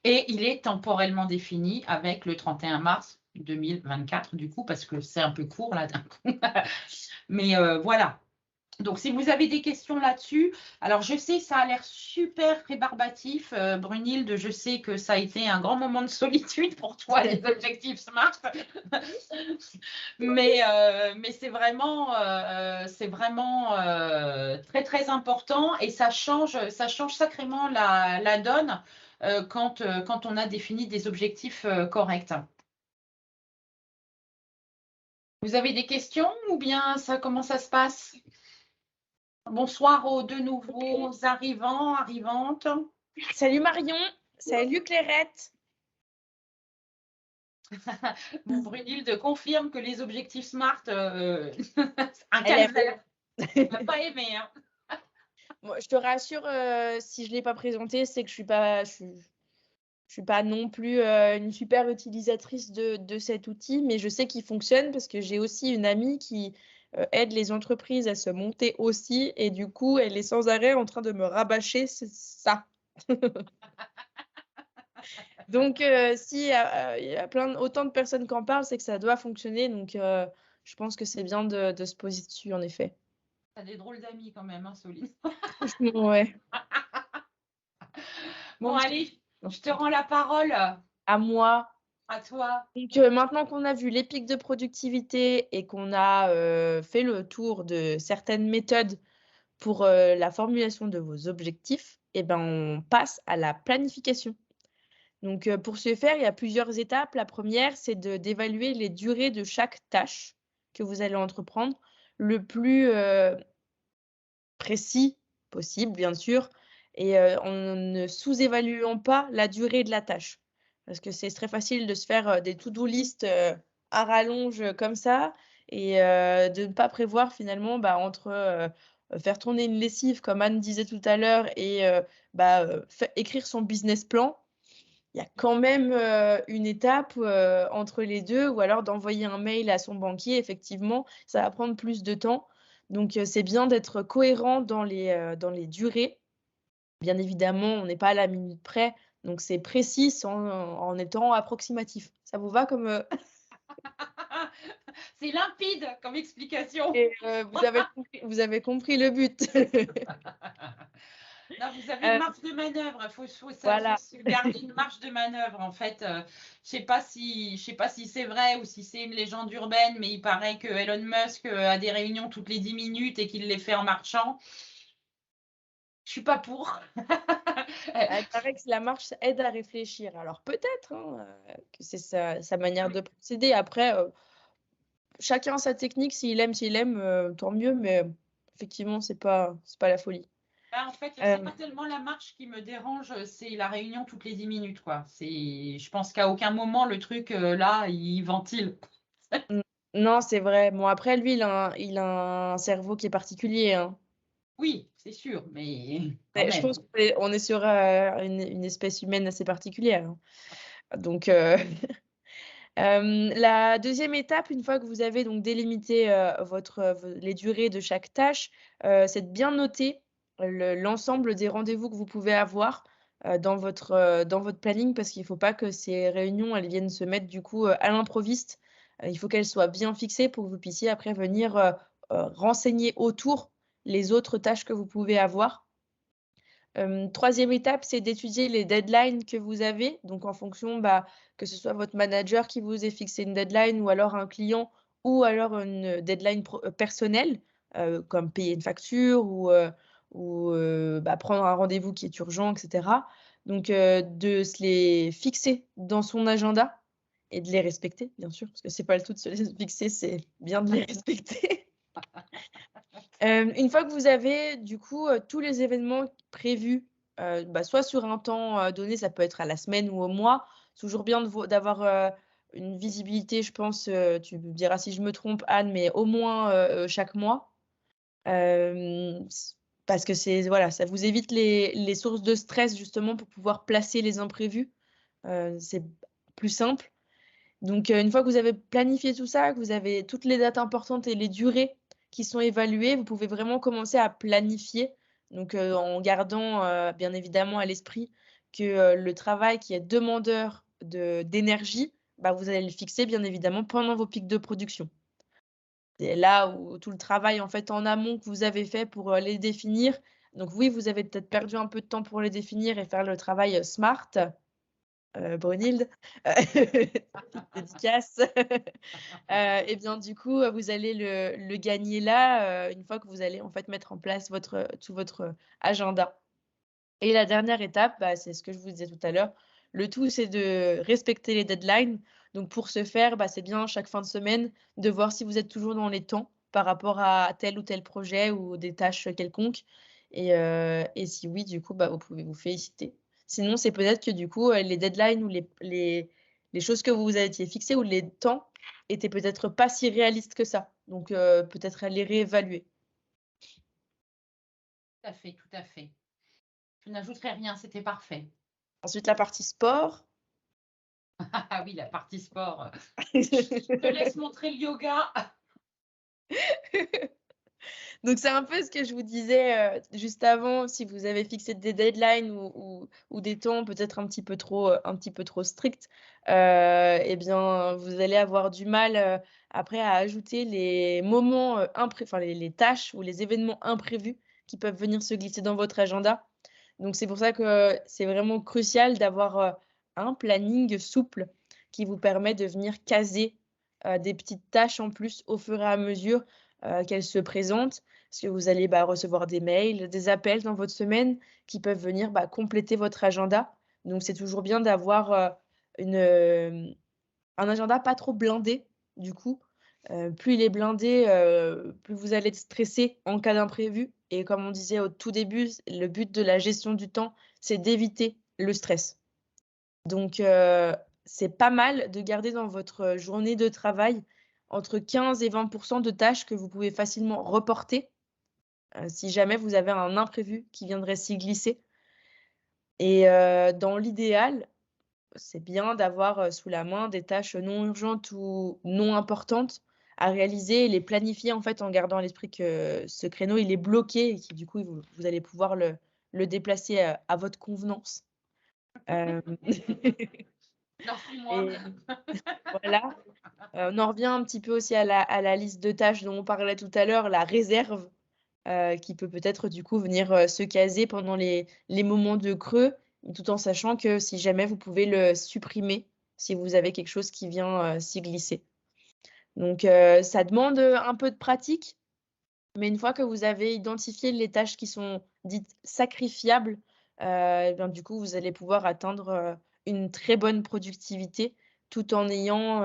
Et il est temporellement défini avec le 31 mars 2024, du coup, parce que c'est un peu court là d'un coup. Mais voilà. Donc, si vous avez des questions là-dessus, alors je sais, ça a l'air super rébarbatif, Brunhilde, je sais que ça a été un grand moment de solitude pour toi, les objectifs SMART, mais c'est vraiment très, très important et ça change sacrément la donne quand on a défini des objectifs corrects. Vous avez des questions ou bien comment ça se passe? Bonsoir aux deux nouveaux arrivants, arrivantes. Salut Marion, salut Clairette. Bon, Brunhilde confirme que les objectifs SMART, un calvaire. Elle n'a pas aimé. Hein. Moi, je te rassure, si je ne l'ai pas présenté, c'est que je suis pas non plus une super utilisatrice de cet outil, mais je sais qu'il fonctionne parce que j'ai aussi une amie qui aide les entreprises à se monter aussi, et du coup, elle est sans arrêt en train de me rabâcher ça. Donc, si il y a autant de personnes qui en parlent, c'est que ça doit fonctionner. Donc, je pense que c'est bien de se poser dessus, en effet. T'as des drôles d'amis quand même, hein, Soline. Ouais. Bon, allez, je te rends la parole. À moi. À toi. Donc, maintenant qu'on a vu les pics de productivité et qu'on a fait le tour de certaines méthodes pour la formulation de vos objectifs, eh ben, on passe à la planification. Donc, pour ce faire, il y a plusieurs étapes. La première, c'est d'évaluer les durées de chaque tâche. que vous allez entreprendre le plus précis possible, bien sûr, et en ne sous-évaluant pas la durée de la tâche. Parce que c'est très facile de se faire des to-do list à rallonge comme ça et de ne pas prévoir finalement entre faire tourner une lessive, comme Anne disait tout à l'heure, et écrire son business plan. Il y a quand même une étape entre les deux, ou alors d'envoyer un mail à son banquier, effectivement, ça va prendre plus de temps. Donc, c'est bien d'être cohérent dans les durées. Bien évidemment, on n'est pas à la minute près, donc c'est précis en étant approximatif. Ça vous va comme C'est limpide comme explication. et vous avez compris le but. Non, vous avez une Heu, marge de manœuvre. Faut voilà. se garder une marge de manœuvre, en fait. Je sais pas si c'est vrai ou si c'est une légende urbaine, mais il paraît que Elon Musk a des réunions toutes les 10 minutes et qu'il les fait en marchant. Je suis pas pour. Il paraît que la marche, ça aide à réfléchir. Alors peut-être, hein, que c'est sa manière de procéder. Après, chacun sa technique, s'il aime, tant mieux, mais effectivement, c'est pas la folie. Bah, en fait, c'est pas Hem, tellement la marche qui me dérange, c'est la réunion toutes les 10 minutes, quoi. Je pense qu'à aucun moment le truc, là, il ventile. n non, c'est vrai. Bon, après, lui, il a un cerveau qui est particulier, hein. Oui, c'est sûr, mais quand Mais je même. pense qu'on est sur, une espèce humaine assez particulière, hein. Donc, la deuxième étape, une fois que vous avez donc délimité, les durées de chaque tâche, c'est de bien noter l'ensemble des rendez-vous que vous pouvez avoir, dans votre planning, parce qu'il ne faut pas que ces réunions, elles viennent se mettre du coup, à l'improviste. Il faut qu'elles soient bien fixées pour que vous puissiez après venir, renseigner autour les autres tâches que vous pouvez avoir. 3e étape, c'est d'étudier les deadlines que vous avez, donc en fonction, que ce soit votre manager qui vous ait fixé une deadline, ou alors un client, ou alors une deadline personnelle, comme payer une facture, ou prendre un rendez-vous qui est urgent, et cetera. Donc de se les fixer dans son agenda et de les respecter, bien sûr, parce que c'est pas le tout de se les fixer, c'est bien de les respecter. Une fois que vous avez du coup, tous les événements prévus, soit sur un temps, donné, ça peut être à la semaine ou au mois. C'est toujours bien d'avoir, une visibilité, je pense, tu me diras si je me trompe, Anne, mais au moins, chaque mois. Parce que voilà, ça vous évite les sources de stress, justement, pour pouvoir placer les imprévus. C'est plus simple. Donc, une fois que vous avez planifié tout ça, que vous avez toutes les dates importantes et les durées qui sont évaluées, vous pouvez vraiment commencer à planifier. Donc, en gardant, bien évidemment à l'esprit que, le travail qui est demandeur d'énergie, vous allez le fixer bien évidemment pendant vos pics de production. C'est là où tout le travail en fait en amont que vous avez fait pour, les définir. Donc oui, vous avez peut-être perdu un peu de temps pour les définir et faire le travail, smart. Brunhilde, petite dédicace. Et bien du coup, vous allez le gagner là, une fois que vous allez en fait mettre en place tout votre agenda. Et la dernière étape, c'est ce que je vous disais tout à l'heure, le tout c'est de respecter les deadlines. Donc pour ce faire, c'est bien chaque fin de semaine de voir si vous êtes toujours dans les temps par rapport à tel ou tel projet ou des tâches quelconques, et si oui, du coup, vous pouvez vous féliciter. Sinon, c'est peut-être que du coup, les deadlines ou les choses que vous vous étiez fixées, ou les temps étaient peut-être pas si réalistes que ça. Donc peut-être à les réévaluer. Tout à fait, tout à fait. Je n'ajouterai rien, c'était parfait. Ensuite, la partie sport. Ah oui, la partie sport. Je te laisse montrer le yoga. Donc c'est un peu ce que je vous disais, juste avant, si vous avez fixé des deadlines ou des temps peut-être un petit peu trop stricts, et bien, vous allez avoir du mal, après à ajouter les moments, enfin les tâches ou les événements imprévus qui peuvent venir se glisser dans votre agenda. Donc c'est pour ça que c'est vraiment crucial d'avoir, un planning souple qui vous permet de venir caser, des petites tâches en plus au fur et à mesure, qu'elles se présentent. Parce que vous allez, recevoir des mails, des appels dans votre semaine qui peuvent venir, compléter votre agenda. Donc c'est toujours bien d'avoir, un agenda pas trop blindé du coup, Plus il est blindé, plus vous allez être stressé en cas d'imprévu et comme on disait au tout début, le but de la gestion du temps, c'est d'éviter le stress. Donc c'est pas mal de garder dans votre journée de travail entre 15 et 20 de tâches que vous pouvez facilement reporter, si jamais vous avez un imprévu qui viendrait s'y glisser et dans l'idéal, c'est bien d'avoir, sous la main des tâches non urgentes ou non importantes à réaliser et les planifier, en fait, en gardant à l'esprit que ce créneau, il est bloqué et que du coup, vous allez pouvoir le déplacer, à votre convenance. Hem Merci-moi. et voilà, on en revient un petit peu aussi à la liste de tâches dont on parlait tout à l'heure, la réserve, qui peut peut-être du coup venir, se caser pendant les moments de creux, tout en sachant que si jamais vous pouvez le supprimer, si vous avez quelque chose qui vient, s'y glisser. Donc ça demande, un peu de pratique, mais une fois que vous avez identifié les tâches qui sont dites sacrifiables, et bien du coup vous allez pouvoir atteindre, une très bonne productivité tout en ayant,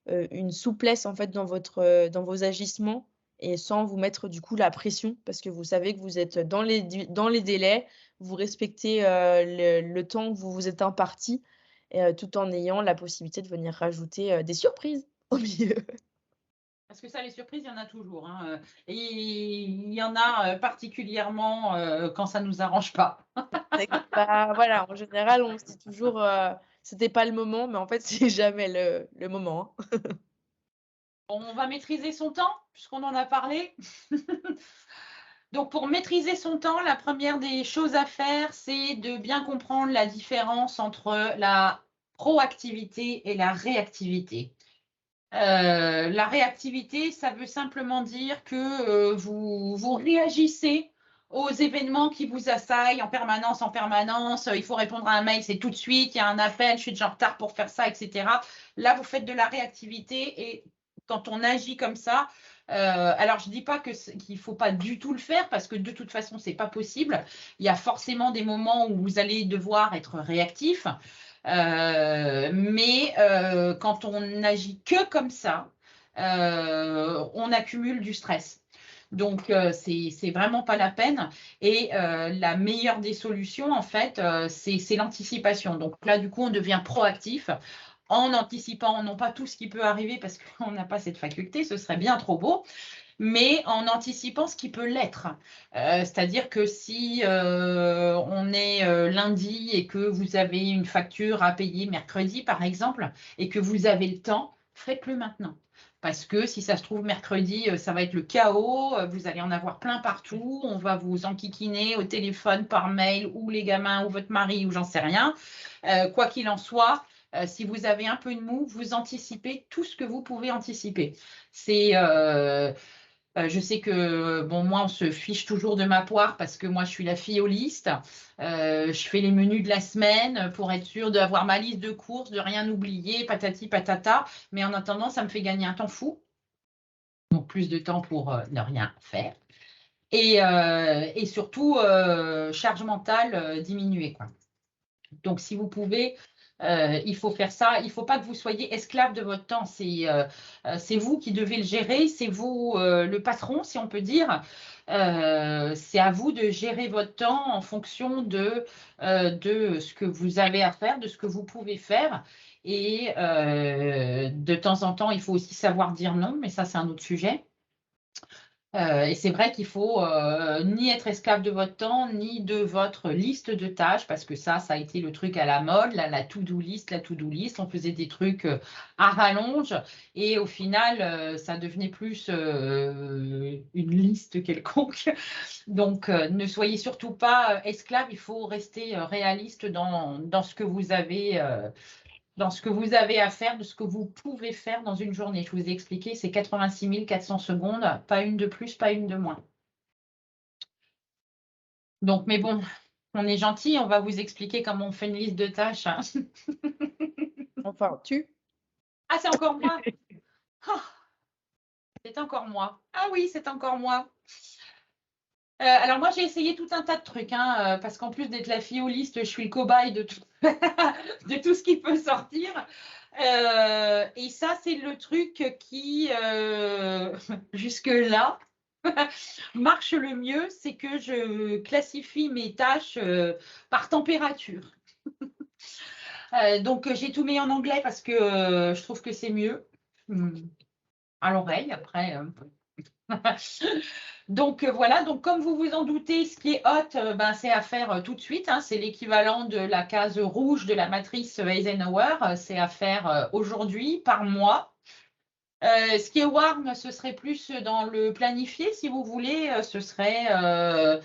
une souplesse en fait dans vos agissements et sans vous mettre du coup la pression parce que vous savez que vous êtes dans les délais, vous respectez, le temps que vous vous êtes imparti et tout en ayant la possibilité de venir rajouter, des surprises au milieu. Parce que ça, les surprises, il y en a toujours, hein, et il y en a, particulièrement, quand ça nous arrange pas. Bah, voilà, en général, on se dit toujours, «C'était pas le moment», mais en fait, c'est jamais le moment, hein. On va maîtriser son temps, puisqu'on en a parlé. Donc pour maîtriser son temps, la première des choses à faire, c'est de bien comprendre la différence entre la proactivité et la réactivité. La réactivité, ça veut simplement dire que, vous réagissez aux événements qui vous assaillent en permanence, en permanence. Il faut répondre à un mail, c'est tout de suite, il y a un appel, je suis déjà en retard pour faire ça et cetera. Là, vous faites de la réactivité et quand on agit comme ça, alors je dis pas qu'il faut pas du tout le faire parce que de toute façon, c'est pas possible. Il y a forcément des moments où vous allez devoir être réactif. Mais quand on n'agit que comme ça, on accumule du stress. Donc, c'est vraiment pas la peine. Et la meilleure des solutions, en fait, c'est l'anticipation. Donc là, du coup, on devient proactif en anticipant non pas tout ce qui peut arriver parce qu'on n'a pas cette faculté, ce serait bien trop beau, mais en anticipant ce qui peut l'être. C'est-à-dire que si on est lundi et que vous avez une facture à payer mercredi, par exemple, et que vous avez le temps, faites-le maintenant. Parce que si ça se trouve, mercredi, ça va être le chaos, vous allez en avoir plein partout, on va vous enquiquiner au téléphone, par mail, ou les gamins, ou votre mari, ou j'en sais rien. Quoi qu'il en soit, si vous avez un peu de mou, vous anticipez tout ce que vous pouvez anticiper. C'est je sais que, bon, moi, on se fiche toujours de ma poire parce que moi, je suis la fille aux listes. Je fais les menus de la semaine pour être sûre d'avoir ma liste de courses, de rien oublier, patati patata. Mais en attendant, ça me fait gagner un temps fou, donc plus de temps pour ne rien faire. Et surtout, charge mentale diminuée, quoi. Donc, si vous pouvez, il faut faire ça. Il ne faut pas que vous soyez esclave de votre temps. C'est vous qui devez le gérer. C'est vous le patron, si on peut dire. C'est à vous de gérer votre temps en fonction de ce que vous avez à faire, de ce que vous pouvez faire. Et de temps en temps, il faut aussi savoir dire non, mais ça, c'est un autre sujet. Et c'est vrai qu'il faut ni être esclave de votre temps, ni de votre liste de tâches, parce que ça a été le truc à la mode, la to-do list, la to-do list. On faisait des trucs à rallonge, et au final, ça devenait plus une liste quelconque. Donc, ne soyez surtout pas esclave, il faut rester réaliste dans ce que vous avez. Dans ce que vous avez à faire, de ce que vous pouvez faire dans une journée. Je vous ai expliqué, c'est 86 400 secondes, pas une de plus, pas une de moins. Donc, mais bon, on est gentil, on va vous expliquer comment on fait une liste de tâches, hein. Enfin, Ah, c'est encore moi. Ah, c'est encore moi. Ah oui, c'est encore moi. Alors moi, j'ai essayé tout un tas de trucs, hein, parce qu'en plus d'être la fille aux listes, je suis le cobaye de tout, de tout ce qui peut sortir. Et ça, c'est le truc qui, jusque-là, marche le mieux, c'est que je classifie mes tâches par température. Donc, j'ai tout mis en anglais parce que je trouve que c'est mieux. À l'oreille, après. Donc voilà, donc comme vous vous en doutez, ce qui est hot, ben, c'est à faire tout de suite, hein, c'est l'équivalent de la case rouge de la matrice Eisenhower, c'est à faire aujourd'hui, par mois. Ce qui est warm, ce serait plus dans le planifié, si vous voulez, ce serait à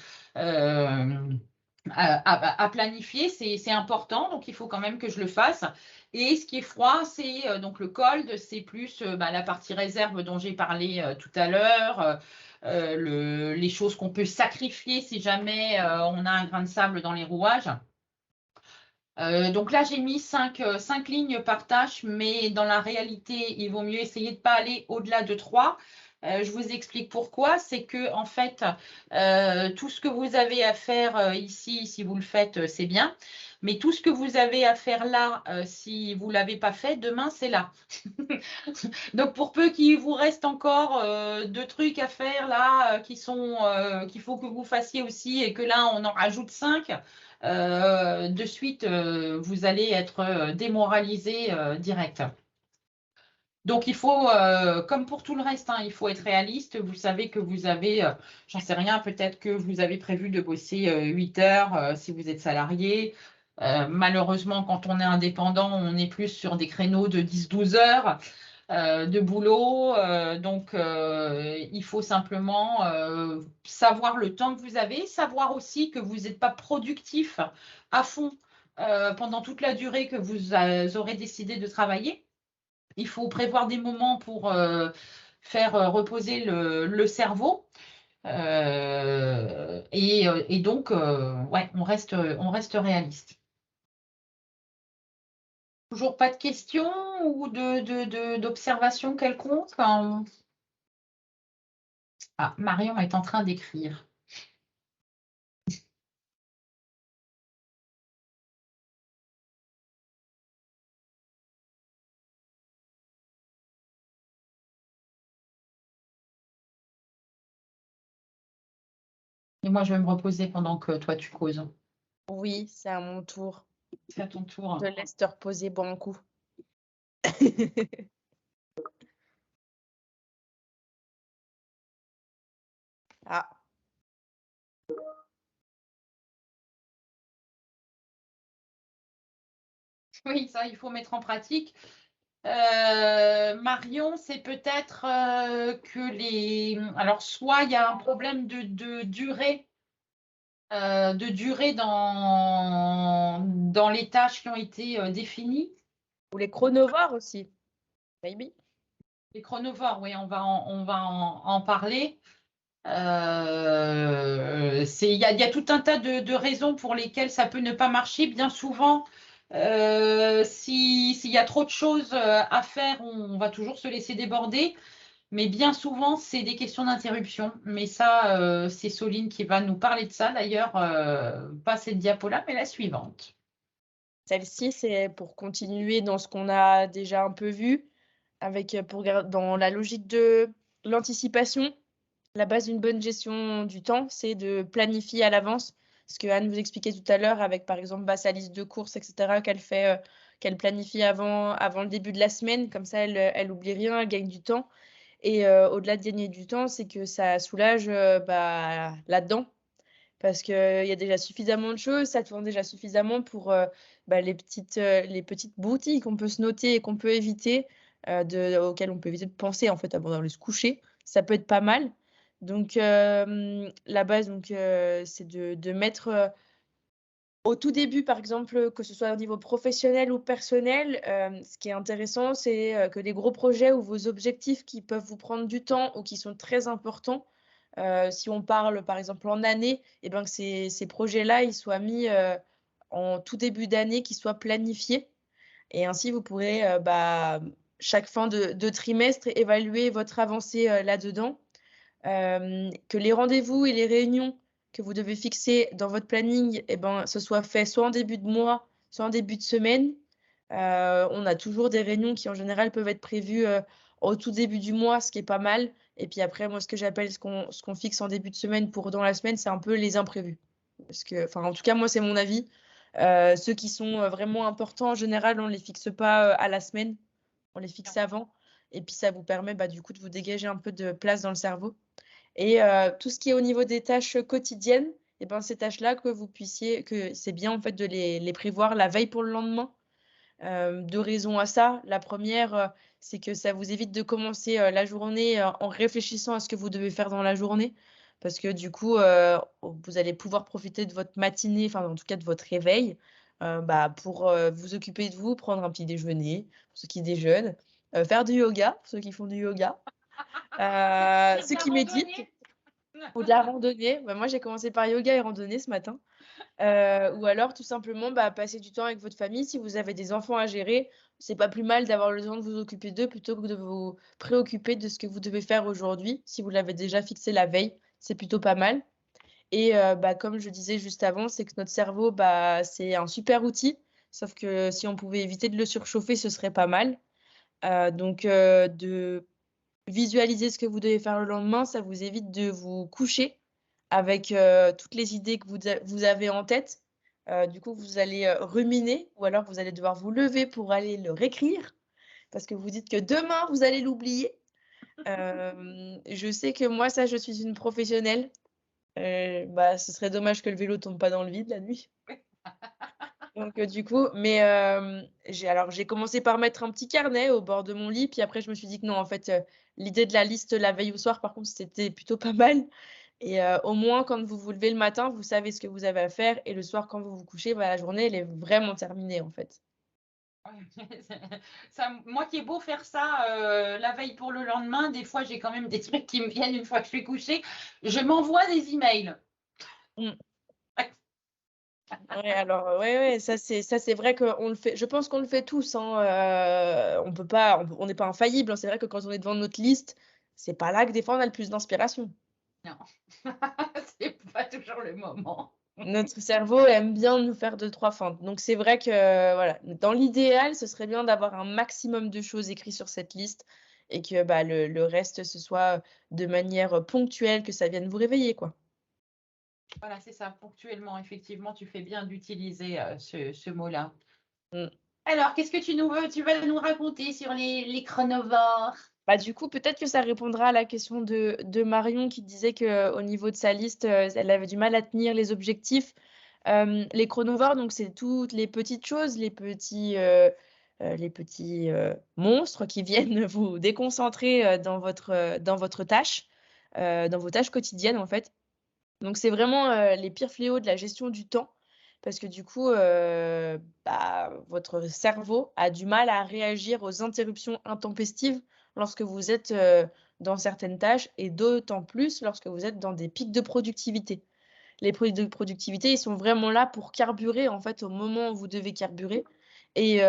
planifier, c'est important, donc il faut quand même que je le fasse. Et ce qui est froid, c'est donc le cold, c'est plus bah, la partie réserve dont j'ai parlé tout à l'heure, les choses qu'on peut sacrifier si jamais on a un grain de sable dans les rouages. Donc là, j'ai mis 5 lignes par tâche, mais dans la réalité, il vaut mieux essayer de ne pas aller au-delà de 3. Je vous explique pourquoi. C'est que, en fait, tout ce que vous avez à faire ici, si vous le faites, c'est bien. Mais tout ce que vous avez à faire là, si vous ne l'avez pas fait, demain, c'est là. Donc, pour peu qu'il vous reste encore 2 trucs à faire là, qu'il faut que vous fassiez aussi, et que là, on en rajoute 5, de suite, vous allez être démoralisé direct. Donc, il faut, comme pour tout le reste, hein, il faut être réaliste. Vous savez que vous avez, j'en sais rien, peut-être que vous avez prévu de bosser 8 heures si vous êtes salarié. Malheureusement, quand on est indépendant, on est plus sur des créneaux de 10-12 heures de boulot. Donc, il faut simplement savoir le temps que vous avez, savoir aussi que vous n'êtes pas productif à fond pendant toute la durée que vous aurez décidé de travailler. Il faut prévoir des moments pour faire reposer le cerveau. Et donc, ouais, on reste réaliste. Toujours pas de questions ou d'observations quelconques? Ah, Marion est en train d'écrire. Et moi, je vais me reposer pendant que toi, tu causes. Oui, c'est à mon tour. C'est à ton tour. Je te laisse te reposer, boire un coup. Ah. Oui, ça, il faut mettre en pratique. Marion, c'est peut-être que les... Alors, soit il y a un problème de durée dans les tâches qui ont été définies. Ou les chronovores aussi. Maybe. Les chronovores, oui, on va en parler. Il y a tout un tas de raisons pour lesquelles ça peut ne pas marcher. Bien souvent, s'il y a trop de choses à faire, on va toujours se laisser déborder. Mais bien souvent, c'est des questions d'interruption. Mais ça, c'est Soline qui va nous parler de ça. D'ailleurs, pas cette diapo-là, mais la suivante. Celle-ci, c'est pour continuer dans ce qu'on a déjà un peu vu, dans la logique de l'anticipation. La base d'une bonne gestion du temps, c'est de planifier à l'avance. Ce que Anne vous expliquait tout à l'heure avec, par exemple, sa liste de courses, etc., qu'elle planifie avant le début de la semaine. Comme ça, elle oublie rien, elle gagne du temps. Et au-delà de gagner du temps, c'est que ça soulage là-dedans. Parce qu'il y a déjà suffisamment de choses, ça tourne déjà suffisamment pour les petites broutilles qu'on peut se noter et qu'on peut éviter, auxquelles on peut éviter de penser en fait avant d'aller se coucher. Ça peut être pas mal. Donc la base, c'est de mettre au tout début, par exemple, que ce soit au niveau professionnel ou personnel, ce qui est intéressant, c'est que les gros projets ou vos objectifs qui peuvent vous prendre du temps ou qui sont très importants, si on parle par exemple en année, et ben que ces projets-là, ils soient mis en tout début d'année, qu'ils soient planifiés. Et ainsi, vous pourrez chaque fin de trimestre évaluer votre avancée là-dedans. Que les rendez-vous et les réunions que vous devez fixer dans votre planning, eh ben, ce soit fait soit en début de mois, soit en début de semaine. On a toujours des réunions qui, en général, peuvent être prévues au tout début du mois, ce qui est pas mal. Et puis après, moi, ce que j'appelle ce qu'on fixe en début de semaine pour dans la semaine, c'est un peu les imprévus. Parce que, enfin, en tout cas, moi, c'est mon avis. Ceux qui sont vraiment importants, en général, on ne les fixe pas à la semaine, on les fixe avant. Et puis, ça vous permet du coup de vous dégager un peu de place dans le cerveau. Et tout ce qui est au niveau des tâches quotidiennes, et ben, ces tâches-là, que c'est bien en fait de les prévoir la veille pour le lendemain. 2 raisons à ça. La première, c'est que ça vous évite de commencer, la journée, en réfléchissant à ce que vous devez faire dans la journée. Parce que du coup, vous allez pouvoir profiter de votre matinée, enfin en tout cas de votre réveil, pour, vous occuper de vous, prendre un petit déjeuner, pour ceux qui déjeunent, faire du yoga, pour ceux qui font du yoga, Faire de ceux la qui méditent randonnée. ou de la randonnée. Moi j'ai commencé par yoga et randonnée ce matin. Ou alors tout simplement, passer du temps avec votre famille. Si vous avez des enfants à gérer, c'est pas plus mal d'avoir le temps de vous occuper d'eux plutôt que de vous préoccuper de ce que vous devez faire aujourd'hui. Si vous l'avez déjà fixé la veille, c'est plutôt pas mal. Et comme je disais juste avant, c'est que notre cerveau, c'est un super outil, sauf que si on pouvait éviter de le surchauffer, ce serait pas mal. Donc de visualiser ce que vous devez faire le lendemain, ça vous évite de vous coucher avec, toutes les idées que vous avez en tête. Du coup, vous allez, ruminer ou alors vous allez devoir vous lever pour aller le réécrire parce que vous dites que demain, vous allez l'oublier. Je sais que moi, ça, je suis une professionnelle. Ce serait dommage que le vélo tombe pas dans le vide la nuit. Donc du coup, mais j'ai commencé par mettre un petit carnet au bord de mon lit, puis après je me suis dit que non, en fait, l'idée de la liste la veille au soir, par contre, c'était plutôt pas mal et au moins quand vous vous levez le matin, vous savez ce que vous avez à faire et le soir quand vous vous couchez, la journée, elle est vraiment terminée, en fait. Ça, moi qui ai beau faire ça la veille pour le lendemain, des fois j'ai quand même des trucs qui me viennent une fois que je suis couchée. Je m'envoie des emails. Mmh. Ouais, alors, ouais, ça c'est vrai qu'on le fait je pense qu'on le fait tous, hein, on peut pas on n'est pas infaillible, hein. C'est vrai que quand on est devant notre liste, c'est pas là que des fois on a le plus d'inspiration. Non, c'est pas toujours le moment. Notre cerveau aime bien nous faire 2-3 feintes. Donc c'est vrai que, voilà, dans l'idéal, ce serait bien d'avoir un maximum de choses écrites sur cette liste et que, le reste, ce soit, de manière, ponctuelle, que ça vienne vous réveiller, quoi. Voilà, c'est ça, ponctuellement, effectivement, tu fais bien d'utiliser ce mot-là. Mmh. Alors, qu'est-ce que tu vas nous raconter sur les chronovores? Du coup, peut-être que ça répondra à la question de Marion qui disait qu'au niveau de sa liste, elle avait du mal à tenir les objectifs. Les chronovores, donc c'est toutes les petites choses, les petits monstres qui viennent vous déconcentrer, dans votre tâche, dans vos tâches quotidiennes, en fait. Donc c'est vraiment, les pires fléaux de la gestion du temps parce que du coup, votre cerveau a du mal à réagir aux interruptions intempestives lorsque vous êtes, dans certaines tâches et d'autant plus lorsque vous êtes dans des pics de productivité. Les pics de productivité, ils sont vraiment là pour carburer, en fait, au moment où vous devez carburer et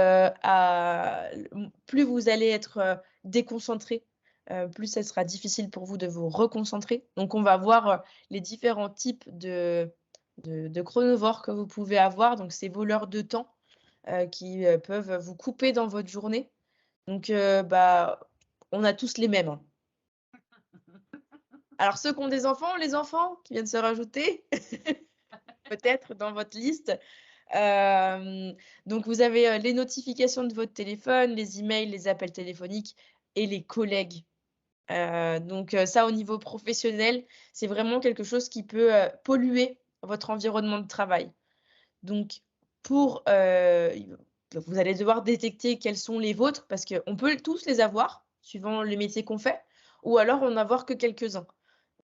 plus vous allez être, déconcentré, plus ça sera difficile pour vous de vous reconcentrer. Donc on va voir, les différents types de chronovores que vous pouvez avoir, donc ces voleurs de temps, qui, peuvent vous couper dans votre journée. Donc on a tous les mêmes, hein. Alors ceux qui ont des enfants, les enfants qui viennent se rajouter peut-être dans votre liste. Hem, donc vous avez, les notifications de votre téléphone, les emails, les appels téléphoniques et les collègues. Ça au niveau professionnel, c'est vraiment quelque chose qui peut, polluer votre environnement de travail. Donc pour, vous allez devoir détecter quels sont les vôtres parce qu'on peut tous les avoir, suivant le métier qu'on fait, ou alors en avoir que quelques-uns.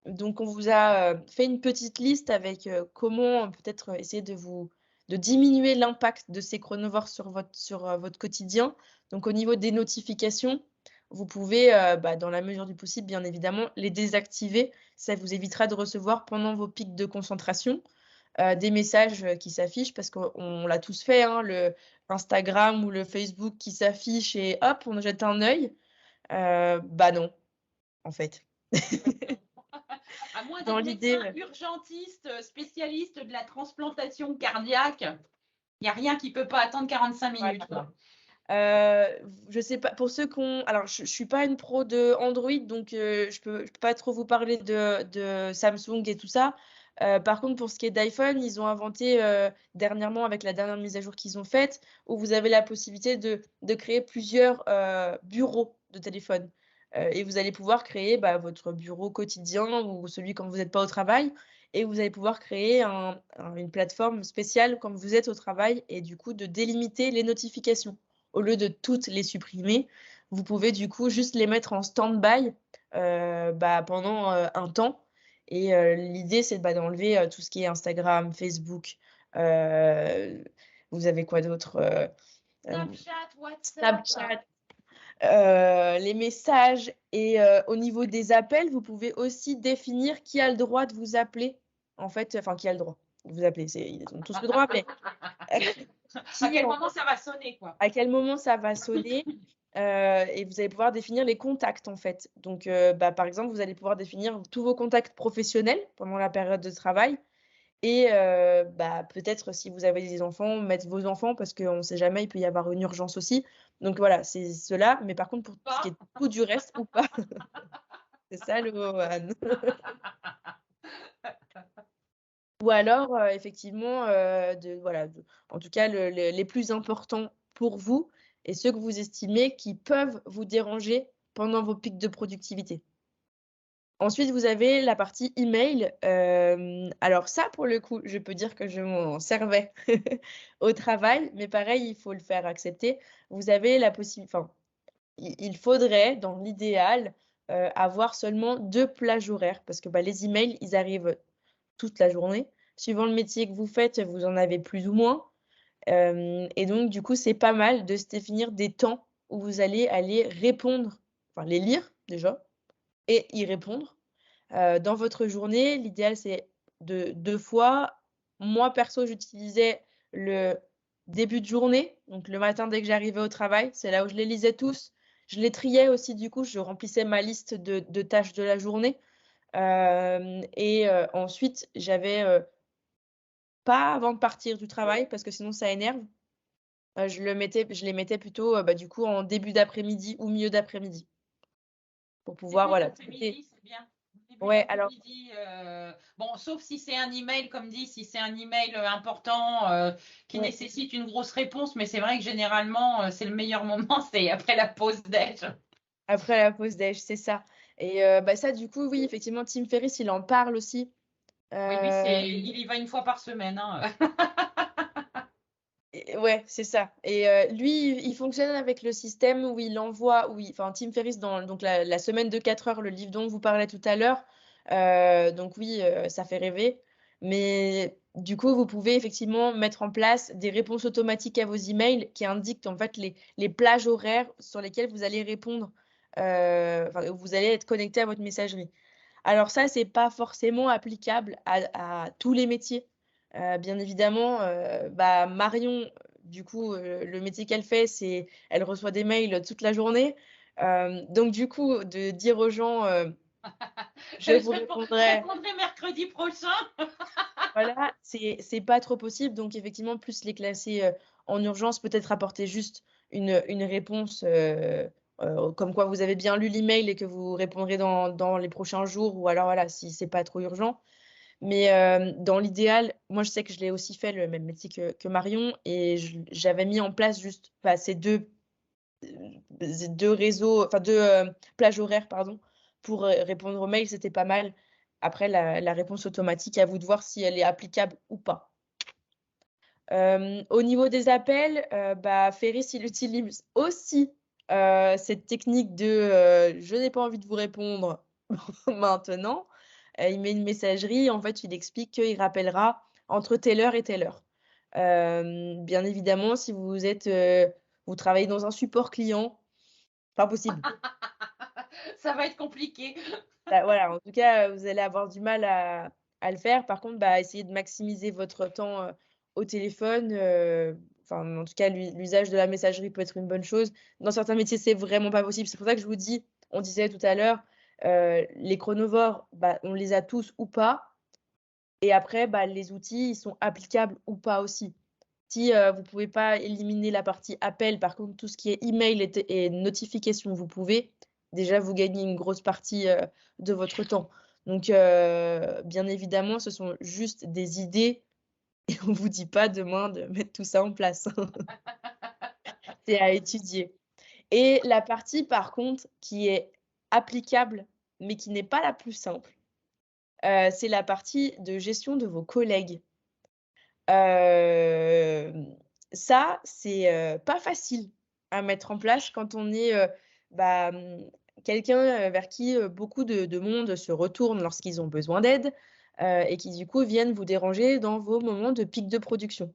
Donc on vous a, fait une petite liste avec, comment peut-être essayer de diminuer l'impact de ces chronovores sur votre quotidien. Donc au niveau des notifications, vous pouvez, dans la mesure du possible, bien évidemment, les désactiver. Ça vous évitera de recevoir pendant vos pics de concentration, des messages, qui s'affichent parce qu'on l'a tous fait, hein, le Instagram ou le Facebook qui s'affiche et hop, on jette un œil. Non, en fait. À moins Dans d'être médecin l'idée, urgentiste, spécialiste de la transplantation cardiaque, il n'y a rien qui ne peut pas attendre 45 minutes, voilà. quoi. Je sais pas, pour ceux qui ont alors je suis pas une pro de Android, donc je peux pas trop vous parler de Samsung et tout ça. Par contre, pour ce qui est d'iPhone, ils ont inventé, dernièrement avec la dernière mise à jour qu'ils ont faite, où vous avez la possibilité de créer plusieurs, bureaux de téléphone. Et vous allez pouvoir créer, bah, votre bureau quotidien ou celui quand vous n'êtes pas au travail et vous allez pouvoir créer une plateforme spéciale quand vous êtes au travail et du coup de délimiter les notifications. Au lieu de toutes les supprimer, vous pouvez du coup juste les mettre en stand-by, bah, pendant, un temps et l'idée c'est, bah, d'enlever, tout ce qui est Instagram, Facebook, heu, vous avez quoi d'autre? Snapchat, WhatsApp. Snapchat, les messages et au niveau des appels, vous pouvez aussi définir qui a le droit de vous appeler, en fait, enfin qui a le droit de vous appeler, ils ont tous le droit, mais À qui quel en moment ça va sonner, quoi? à quel moment ça va sonner, et vous allez pouvoir définir les contacts, en fait. Donc, bah, par exemple, vous allez pouvoir définir tous vos contacts professionnels pendant la période de travail et bah, peut-être si vous avez des enfants, mettre vos enfants parce qu'on ne sait jamais, il peut y avoir une urgence aussi. Donc voilà, c'est cela, mais par contre pour ce qui Pas. est tout du reste ou pas. C'est ça le mot, Anne. Ou alors, effectivement, en tout cas les plus importants pour vous et ceux que vous estimez qui peuvent vous déranger pendant vos pics de productivité. Ensuite, vous avez la partie email. Alors ça, pour le coup, je peux dire que je m'en servais au travail, mais pareil, il faut le faire accepter. Vous avez la possibilité, enfin, il faudrait, dans l'idéal, avoir seulement 2 plages horaires parce que, bah, les emails, ils arrivent toute la journée. Suivant le métier que vous faites, vous en avez plus ou moins. Et donc du coup, c'est pas mal de se définir des temps où vous allez aller répondre, enfin les lire déjà et y répondre. Dans votre journée, l'idéal, c'est de 2 fois. Moi, perso, j'utilisais le début de journée, donc le matin dès que j'arrivais au travail, c'est là où je les lisais tous. Je les triais aussi, du coup, je remplissais ma liste de tâches de la journée. Et ensuite, j'avais, pas avant de partir du travail parce que sinon ça énerve, je les mettais plutôt, bah, du coup, en début d'après-midi ou milieu d'après-midi pour pouvoir, Début voilà, traiter. d'après-midi, c'est bien. Début Ouais, alors d'après-midi, bon, sauf si c'est un email, comme dit, si c'est un email important qui ouais. nécessite une grosse réponse, mais c'est vrai que généralement, c'est le meilleur moment, c'est après la pause déj. Après la pause déj, c'est ça et bah, ça du coup, oui, effectivement, Tim Ferriss, il en parle aussi. Oui, lui, Heu il y va une fois par semaine, hein. et ouais, c'est ça et lui, il fonctionne avec le système où il envoie oui, enfin, Tim Ferriss dans donc la semaine de 4 heures, le livre dont vous parlez tout à l'heure, donc oui, ça fait rêver. Mais du coup, vous pouvez effectivement mettre en place des réponses automatiques à vos emails qui indiquent en fait les plages horaires sur lesquelles vous allez répondre, enfin, où vous allez être connecté à votre messagerie. Alors ça, c'est pas forcément applicable à tous les métiers. Bien évidemment, bah, Marion, du coup, le métier qu'elle fait, c'est elle reçoit des mails toute la journée. Donc du coup, de dire aux gens, «Je vous Je répondrai», répondrai mercredi prochain. voilà, c'est pas trop possible. Donc effectivement, plus les classer, en urgence, peut-être apporter juste une réponse, comme quoi vous avez bien lu l'email et que vous répondrez dans les prochains jours ou alors voilà, si c'est pas trop urgent. Mais dans l'idéal, moi je sais que je l'ai aussi fait le même métier que Marion et j'avais mis en place juste, bah, ces 2 réseaux, enfin 2, plages horaires pardon, pour, répondre aux mails, c'était pas mal. Après la réponse automatique, à vous de voir si elle est applicable ou pas. Au niveau des appels, bah, Ferriss, il utilise aussi, cette technique de, «Je n'ai pas envie de vous répondre maintenant». Il met une messagerie, en fait, il explique qu'il rappellera entre telle heure et telle heure. Bien évidemment, si vous travaillez dans un support client, pas possible. Ça va être compliqué. Bah, voilà, en tout cas, vous allez avoir du mal à le faire. Par contre, bah, essayez de maximiser votre temps, au téléphone, enfin, en tout cas, l'usage de la messagerie peut être une bonne chose. Dans certains métiers, c'est vraiment pas possible. C'est pour ça que je vous dis, on disait tout à l'heure, les chronovores, bah, on les a tous ou pas et après, bah, les outils, ils sont applicables ou pas aussi. Si vous ne pouvez pas éliminer la partie appel, par contre, tout ce qui est email et notification, vous pouvez. Déjà, vous gagnez une grosse partie de votre temps. Donc, bien évidemment, ce sont juste des idées et on ne vous dit pas demain de mettre tout ça en place. C'est à étudier. Et la partie, par contre, qui est applicable, mais qui n'est pas la plus simple, c'est la partie de gestion de vos collègues. Ça, c'est, pas facile à mettre en place quand on est, bah, quelqu'un, vers qui, beaucoup de monde se retourne lorsqu'ils ont besoin d'aide, et qui du coup viennent vous déranger dans vos moments de pic de production.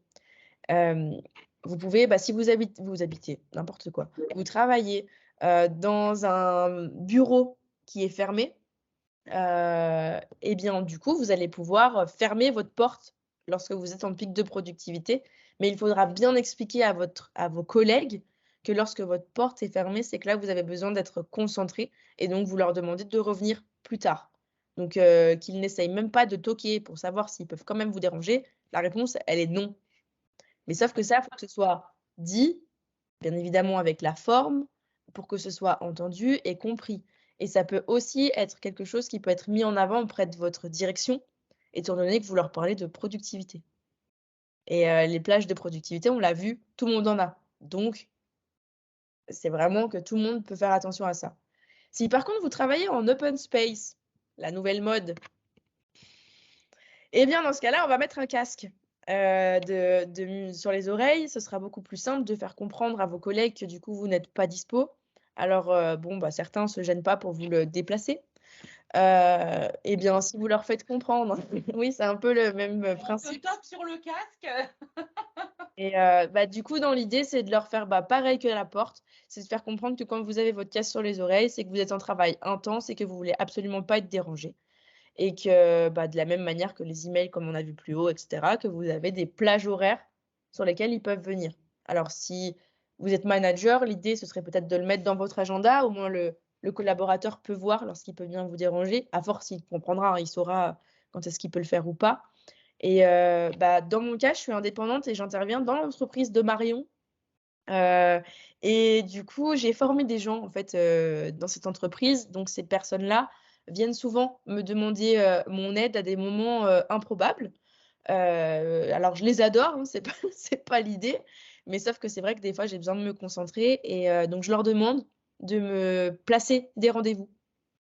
Hem, Vous pouvez, bah, si vous habitez n'importe quoi, vous travaillez, dans un bureau qui est fermé, et bien, du coup, vous allez pouvoir, fermer votre porte lorsque vous êtes en pic de productivité. Mais il faudra bien expliquer à vos collègues que lorsque votre porte est fermée, c'est que là, vous avez besoin d'être concentré et donc vous leur demandez de revenir plus tard. Donc, qu'ils n'essayent même pas de toquer pour savoir s'ils peuvent quand même vous déranger. La réponse, elle est non. Mais sauf que ça, il faut que ce soit dit, bien évidemment avec la forme, pour que ce soit entendu et compris. Et ça peut aussi être quelque chose qui peut être mis en avant auprès de votre direction, étant donné que vous leur parlez de productivité. Et les plages de productivité, on l'a vu, tout le monde en a. Donc, c'est vraiment que tout le monde peut faire attention à ça. Si par contre vous travaillez en open space, la nouvelle mode, eh bien dans ce cas-là, on va mettre un casque sur les oreilles. Ce sera beaucoup plus simple de faire comprendre à vos collègues que du coup vous n'êtes pas dispo. Alors bon, bah, certains se gênent pas pour vous le déplacer. Eh bien si vous leur faites comprendre, oui, c'est un peu le même On te principe. tape sur le casque. Et bah, du coup, dans l'idée, c'est de leur faire, bah, pareil que la porte, c'est de faire comprendre que quand vous avez votre casque sur les oreilles, c'est que vous êtes en travail intense et que vous voulez absolument pas être dérangé. Et que, bah, de la même manière que les emails comme on a vu plus haut et cetera, que vous avez des plages horaires sur lesquelles ils peuvent venir. Alors si vous êtes manager, l'idée ce serait peut-être de le mettre dans votre agenda, au moins le collaborateur peut voir lorsqu'il peut venir vous déranger. À force, il comprendra, hein, il saura quand est-ce qu'il peut le faire ou pas. Et bah, dans mon cas, je suis indépendante et j'interviens dans l'entreprise de Marion. Heu et du coup, j'ai formé des gens, en fait, dans cette entreprise. Donc ces personnes-là viennent souvent me demander, mon aide à des moments, improbables. Alors je les adore, hein, c'est pas c'est pas l'idée, mais sauf que c'est vrai que des fois, j'ai besoin de me concentrer et donc je leur demande de me placer des rendez-vous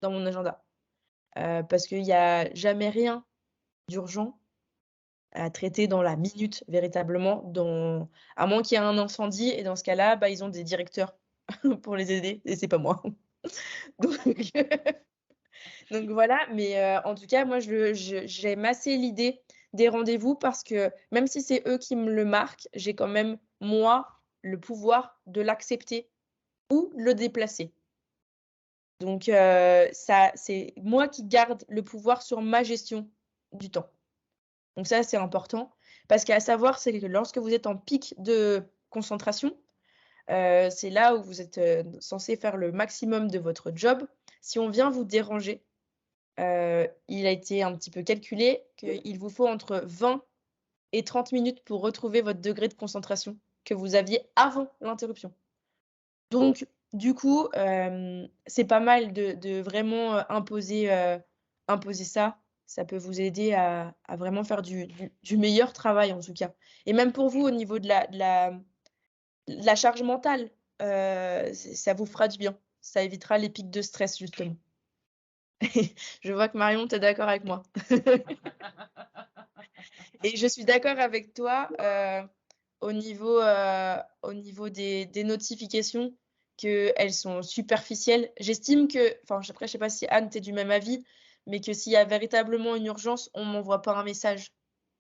dans mon agenda. Parce qu'il y a jamais rien d'urgent à traiter dans la minute véritablement, à moins qu'il y ait un incendie et dans ce cas-là, bah, ils ont des directeurs pour les aider et c'est pas moi. Donc donc voilà, mais en tout cas, moi j'aime assez l'idée des rendez-vous parce que même si c'est eux qui me le marquent, j'ai quand même moi le pouvoir de l'accepter ou le déplacer. Donc ça c'est moi qui garde le pouvoir sur ma gestion du temps. Donc ça, c'est important parce qu'à savoir, c'est que lorsque vous êtes en pic de concentration, c'est là où vous êtes, censé faire le maximum de votre job. Si on vient vous déranger, il a été un petit peu calculé qu'il vous faut entre 20 et 30 minutes pour retrouver votre degré de concentration que vous aviez avant l'interruption. Donc du coup, c'est pas mal de vraiment, imposer ça. Ça peut vous aider à vraiment faire du meilleur travail, en tout cas. Et même pour vous, au niveau de la charge mentale, ça vous fera du bien. Ça évitera les pics de stress, justement. Je vois que Marion, tu es d'accord avec moi. Et je suis d'accord avec toi, au niveau des notifications, qu'elles sont superficielles. J'estime que enfin, après, je sais pas si Anne, tu es du même avis, mais que s'il y a véritablement une urgence, on m'envoie pas un message,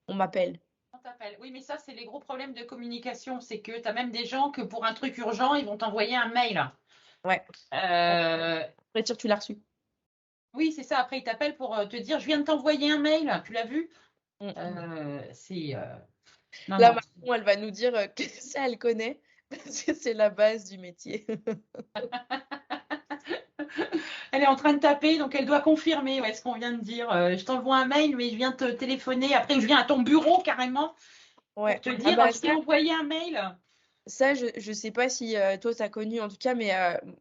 on m'appelle. On t'appelle. Oui, mais ça, c'est les gros problèmes de communication. C'est que tu as même des gens que pour un truc urgent, ils vont t'envoyer un mail. Ouais, Euh, pour être sûr que tu l'as reçu. oui, c'est ça. Après, ils t'appellent pour te dire, je viens de t'envoyer un mail. Tu l'as vu? Mmh. C'est non, Là, non. Marion, elle va nous dire, que ça, elle connaît, parce que c'est la base du métier. Elle est en train de taper, donc elle doit confirmer ce qu'on vient de dire. Je t'envoie un mail, mais je viens te téléphoner. Après, je viens à ton bureau carrément. Ouais. pour te Ah dire, bah je t'ai ça, envoyé un mail. ça je sais pas si toi tu as connu en tout cas, mais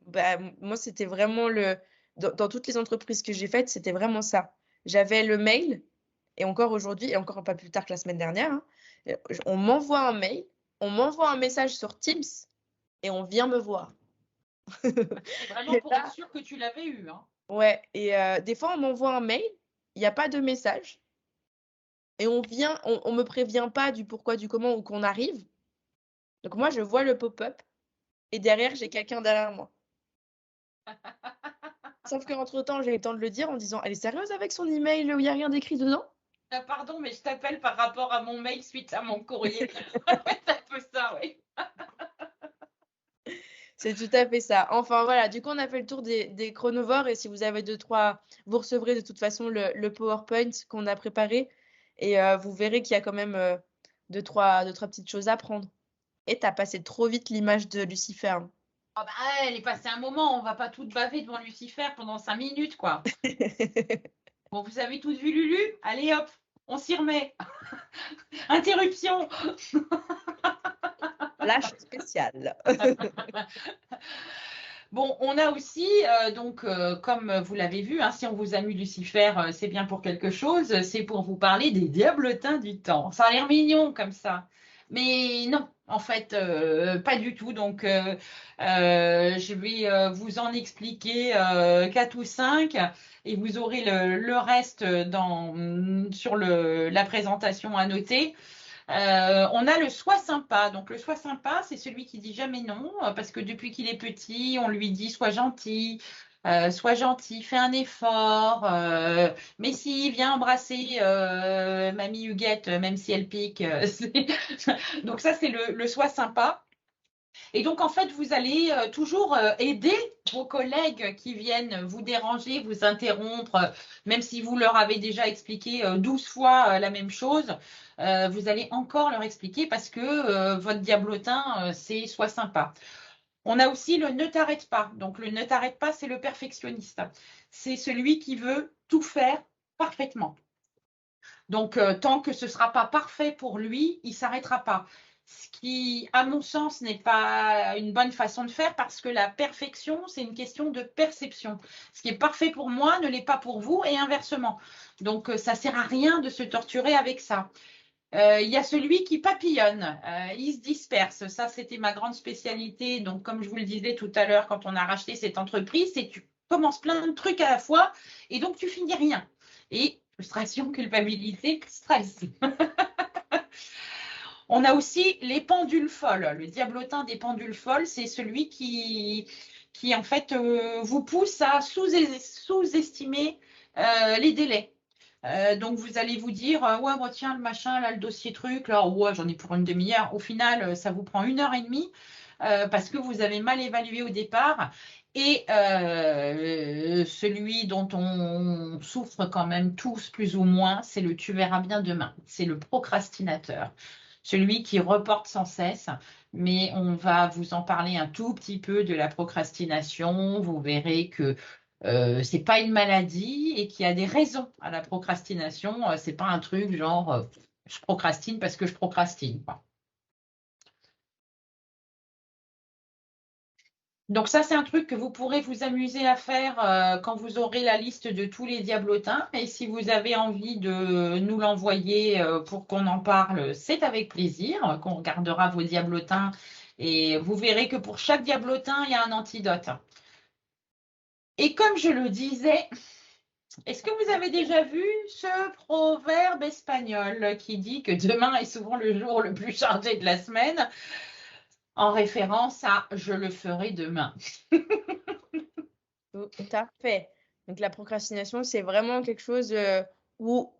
bah, moi c'était vraiment dans toutes les entreprises que j'ai faites, c'était vraiment ça. J'avais le mail, et encore aujourd'hui, et encore pas plus tard que la semaine dernière, hein, on m'envoie un mail, on m'envoie un message sur Teams et on vient me voir. C'est vraiment Et pour être là, sûr que tu l'avais eu, hein. ouais, et des fois on m'envoie un mail, il n'y a pas de message, et on me prévient pas du pourquoi, du comment ou qu'on arrive. Donc moi je vois le pop-up et derrière j'ai quelqu'un derrière moi. Sauf qu'entre-temps, j'ai eu le temps de le dire en disant: «Elle est sérieuse avec son email où il y a rien d'écrit dedans?» Ah, pardon, mais je t'appelle par rapport à mon mail suite à mon courrier. C'est un peu ça, oui. C'est tout à fait ça. Enfin voilà, du coup, on a fait le tour des chronovores, et si vous avez 2-3, vous recevrez de toute façon le PowerPoint qu'on a préparé, et vous verrez qu'il y a quand même 2-3 petites choses à prendre. Et tu as passé trop vite l'image de Lucifer, hein. Ah bah, elle est passée un moment, on va pas toutes baver devant Lucifer pendant 5 minutes, quoi. Bon, vous avez toutes vu Lulu? Allez hop, on s'y remet. Interruption. Flash spécial. Bon, on a aussi, donc, comme vous l'avez vu, hein, si on vous a mis Lucifer, c'est bien pour quelque chose, c'est pour vous parler des diablotins du temps. Ça a l'air mignon comme ça. Mais non, en fait, pas du tout. Donc, je vais vous en expliquer 4 ou 5 et vous aurez le reste sur la présentation à noter. On a le soi sympa. Donc le soi sympa, c'est celui qui dit jamais non, parce que depuis qu'il est petit, on lui dit sois gentil, fais un effort. Mais si, viens embrasser mamie Huguette, même si elle pique. Donc ça, c'est le soi sympa. Et donc, en fait, vous allez toujours aider vos collègues qui viennent vous déranger, vous interrompre, même si vous leur avez déjà expliqué 12 fois la même chose, vous allez encore leur expliquer parce que votre diablotin, c'est soit sympa. On a aussi le ne t'arrête pas. Donc, le ne t'arrête pas, c'est le perfectionniste. C'est celui qui veut tout faire parfaitement. Donc, tant que ce ne sera pas parfait pour lui, il ne s'arrêtera pas. Ce qui, à mon sens, n'est pas une bonne façon de faire parce que la perfection, c'est une question de perception. Ce qui est parfait pour moi ne l'est pas pour vous et inversement. Donc, ça ne sert à rien de se torturer avec ça. Il y a celui qui papillonne, il se disperse. Ça, c'était ma grande spécialité. Donc, comme je vous le disais tout à l'heure, quand on a racheté cette entreprise, c'est que tu commences plein de trucs à la fois et donc tu finis rien. Et frustration, culpabilité, stress. On a aussi les pendules folles. Le diablotin des pendules folles, c'est celui qui en fait, vous pousse à sous-estimer les délais. Donc vous allez vous dire, ouais, bon, tiens, le machin, là, le dossier truc, là, ouais, j'en ai pour une demi-heure. Au final, ça vous prend 1 heure et demie parce que vous avez mal évalué au départ. Et celui dont on souffre quand même tous plus ou moins, c'est le tu verras bien demain. C'est le procrastinateur, celui qui reporte sans cesse. Mais on va vous en parler un tout petit peu de la procrastination. Vous verrez que c'est pas une maladie et qu'il y a des raisons à la procrastination. C'est pas un truc genre je procrastine parce que je procrastine, quoi. Donc ça, c'est un truc que vous pourrez vous amuser à faire quand vous aurez la liste de tous les diablotins. Et si vous avez envie de nous l'envoyer pour qu'on en parle, c'est avec plaisir qu'on regardera vos diablotins. Et vous verrez que pour chaque diablotin, il y a un antidote. Et comme je le disais, est-ce que vous avez déjà vu ce proverbe espagnol qui dit que demain est souvent le jour le plus chargé de la semaine, en référence à je le ferai demain? Tout à fait. Donc la procrastination, c'est vraiment quelque chose où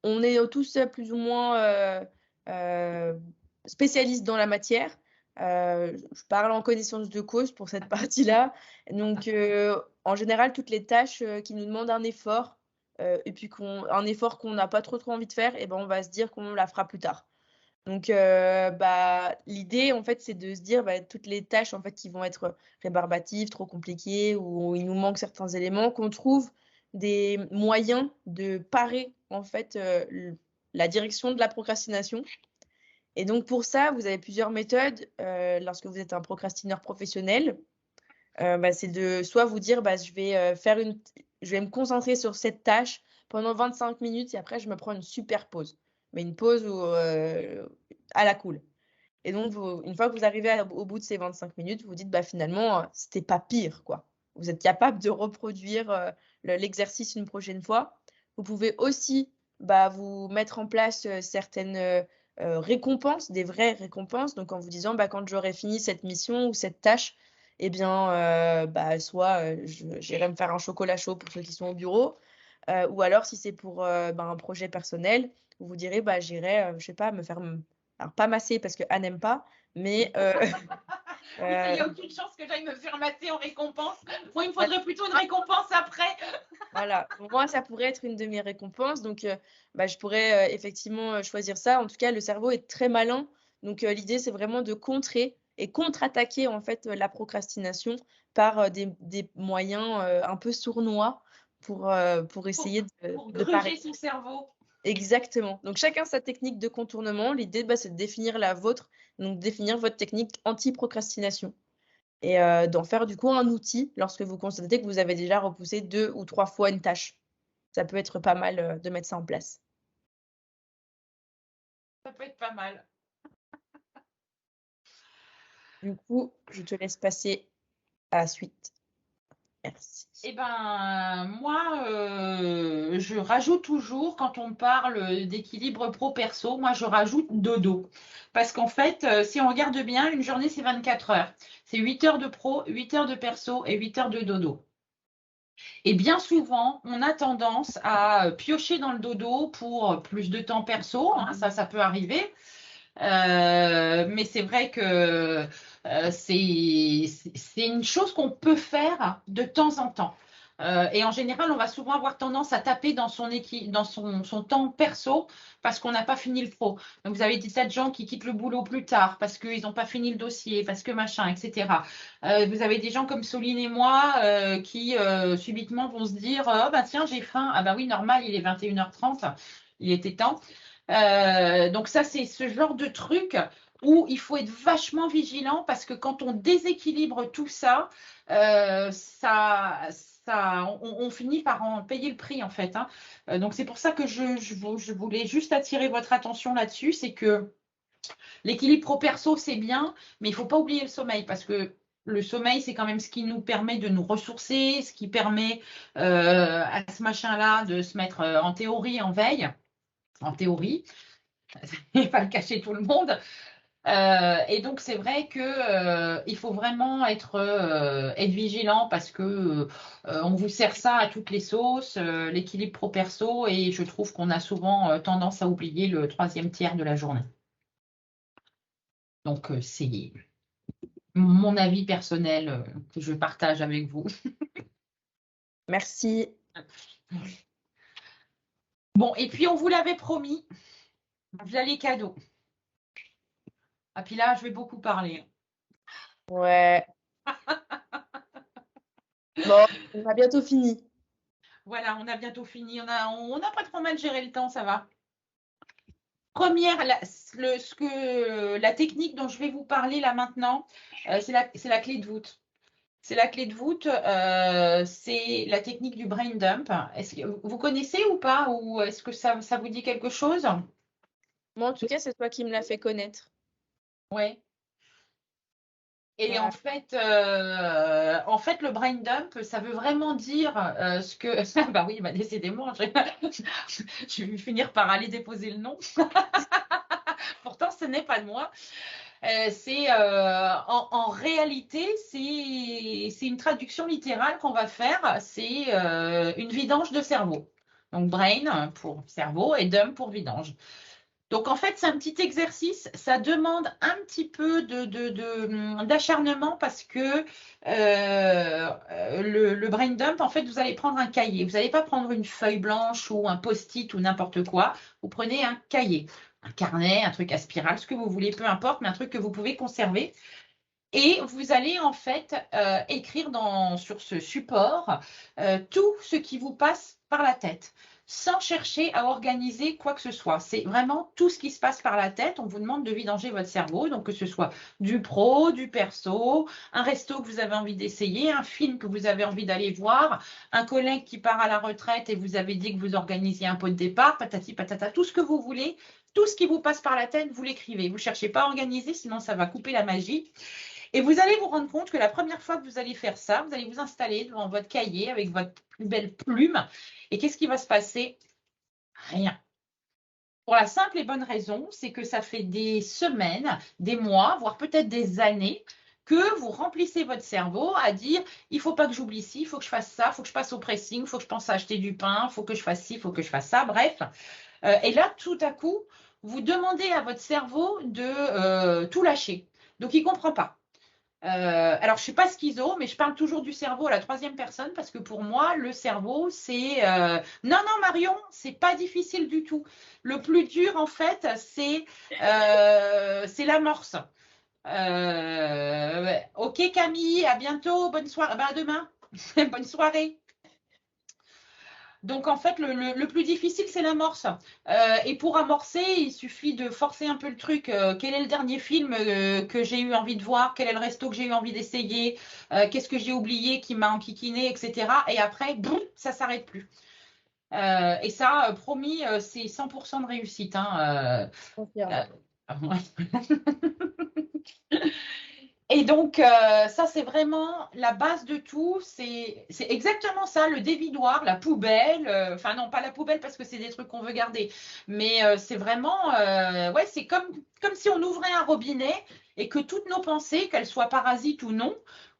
on est tous plus ou moins euh, spécialistes dans la matière. Je parle en connaissance de cause pour cette partie-là. Donc en général, toutes les tâches qui nous demandent un effort, et puis un effort qu'on n'a pas trop envie de faire, et ben on va se dire qu'on la fera plus tard. Donc, bah, l'idée, en fait, c'est de se dire, bah, toutes les tâches, en fait, qui vont être rébarbatives, trop compliquées, où il nous manque certains éléments, qu'on trouve des moyens de parer, en fait, la direction de la procrastination. Et donc, pour ça, vous avez plusieurs méthodes lorsque vous êtes un procrastineur professionnel. C'est de soit vous dire, je vais me concentrer sur cette tâche pendant 25 minutes et après je me prends une super pause. Mais une pause à la cool. Et donc une fois que vous arrivez au bout de ces 25 minutes, vous vous dites, finalement, c'était pas pire, quoi. Vous êtes capable de reproduire l'exercice une prochaine fois. Vous pouvez aussi vous mettre en place certaines récompenses, des vraies récompenses. Donc en vous disant, quand j'aurai fini cette mission ou cette tâche, eh bien, soit j'irai me faire un chocolat chaud pour ceux qui sont au bureau, ou alors si c'est pour un projet personnel, vous vous direz, j'irai, je sais pas, me faire, alors pas masser parce que Anne n'aime pas, mais Oui, il n'y a aucune chance que j'aille me faire mater en récompense. Moi, il me faudrait plutôt une récompense après. voilà, pour moi, ça pourrait être une de mes récompenses. Donc, je pourrais effectivement choisir ça. En tout cas, le cerveau est très malin. Donc, l'idée, c'est vraiment de contrer et contre-attaquer en fait la procrastination par des moyens un peu sournois pour essayer Pour de pas gruger son cerveau. Exactement. Donc, chacun sa technique de contournement. L'idée, c'est de définir la vôtre, donc définir votre technique anti-procrastination et d'en faire du coup un outil lorsque vous constatez que vous avez déjà repoussé 2 ou 3 fois une tâche. Ça peut être pas mal de mettre ça en place. Ça peut être pas mal. Du coup, je te laisse passer à la suite. Merci. Eh ben, moi, je rajoute toujours, quand on parle d'équilibre pro-perso, moi, je rajoute dodo. Parce qu'en fait, si on regarde bien, une journée, c'est 24 heures. C'est 8 heures de pro, 8 heures de perso et 8 heures de dodo. Et bien souvent, on a tendance à piocher dans le dodo pour plus de temps perso, hein, ça peut arriver. Mais c'est vrai que c'est une chose qu'on peut faire de temps en temps. Et en général, on va souvent avoir tendance à taper dans son temps perso parce qu'on n'a pas fini le pro. Donc, vous avez des tas de gens qui quittent le boulot plus tard parce qu'ils n'ont pas fini le dossier, parce que machin, etc. Vous avez des gens comme Soline et moi qui subitement vont se dire oh, tiens, j'ai faim. Ah, oui, normal, il est 21h30, il était temps. Donc ça, c'est ce genre de truc où il faut être vachement vigilant parce que quand on déséquilibre tout ça, on finit par en payer le prix en fait, hein. Donc c'est pour ça que je voulais juste attirer votre attention là-dessus, c'est que l'équilibre pro-perso, c'est bien, mais il ne faut pas oublier le sommeil parce que le sommeil, c'est quand même ce qui nous permet de nous ressourcer, ce qui permet à ce machin-là de se mettre en théorie, en veille, en théorie. Et pas le cacher tout le monde. Et donc c'est vrai que il faut vraiment être vigilant parce que on vous sert ça à toutes les sauces, l'équilibre pro-perso, et je trouve qu'on a souvent tendance à oublier le troisième tiers de la journée. Donc c'est mon avis personnel que je partage avec vous. Merci. Bon, et puis on vous l'avait promis, voilà les cadeaux. Ah puis là, je vais beaucoup parler. Ouais. Bon, on a bientôt fini. Voilà, on a bientôt fini. On a pas trop mal géré le temps, ça va. Première, la technique dont je vais vous parler là maintenant, c'est la clé de voûte. C'est la clé de voûte, c'est la technique du brain dump. Est-ce que vous connaissez ou pas? Ou est-ce que ça vous dit quelque chose? Moi, en tout cas, c'est toi qui me l'as fait connaître. Ouais. Et Ouais. en fait, le brain dump, ça veut vraiment dire ce que. Bah oui, décidément, je vais finir par aller déposer le nom. Pourtant, ce n'est pas de moi. En réalité, c'est une traduction littérale qu'on va faire. C'est une vidange de cerveau. Donc, brain pour cerveau et dump pour vidange. Donc, en fait, c'est un petit exercice. Ça demande un petit peu d'acharnement parce que le brain dump, en fait, vous allez prendre un cahier. Vous n'allez pas prendre une feuille blanche ou un post-it ou n'importe quoi. Vous prenez un cahier, un carnet, un truc à spirale, ce que vous voulez, peu importe, mais un truc que vous pouvez conserver. Et vous allez en fait écrire sur ce support tout ce qui vous passe par la tête. sans chercher à organiser quoi que ce soit. C'est vraiment tout ce qui se passe par la tête. On vous demande de vidanger votre cerveau, donc que ce soit du pro, du perso, un resto que vous avez envie d'essayer, un film que vous avez envie d'aller voir, un collègue qui part à la retraite et vous avez dit que vous organisiez un pot de départ, patati patata, tout ce que vous voulez, tout ce qui vous passe par la tête, vous l'écrivez. Vous ne cherchez pas à organiser, sinon ça va couper la magie. Et vous allez vous rendre compte que la première fois que vous allez faire ça, vous allez vous installer devant votre cahier avec votre plus belle plume. Et qu'est-ce qui va se passer? Rien. Pour la simple et bonne raison, c'est que ça fait des semaines, des mois, voire peut-être des années que vous remplissez votre cerveau à dire il ne faut pas que j'oublie ci, il faut que je fasse ça, il faut que je passe au pressing, il faut que je pense à acheter du pain, il faut que je fasse ci, il faut que je fasse ça, bref. Et là, tout à coup, vous demandez à votre cerveau de tout lâcher. Donc, il ne comprend pas. Alors, je ne suis pas schizo, mais je parle toujours du cerveau à la troisième personne parce que pour moi, le cerveau, c'est… Non, non, Marion, c'est pas difficile du tout. Le plus dur, en fait, c'est l'amorce. Ok, Camille, à bientôt. Bonne soirée. Ben, à demain. Bonne soirée. Donc, en fait, le plus difficile, c'est l'amorce. Et pour amorcer, il suffit de forcer un peu le truc. Quel est le dernier film que j'ai eu envie de voir? Quel est le resto que j'ai eu envie d'essayer? Qu'est-ce que j'ai oublié qui m'a enquiquiné, etc. Et après, boum, ça ne s'arrête plus. Et ça, promis, c'est 100% de réussite, hein. Confirme. Et donc, ça, c'est vraiment la base de tout. C'est exactement ça, le dévidoir, la poubelle. Enfin, non, pas la poubelle parce que c'est des trucs qu'on veut garder. Mais c'est vraiment, ouais, c'est comme si on ouvrait un robinet et que toutes nos pensées, qu'elles soient parasites ou non,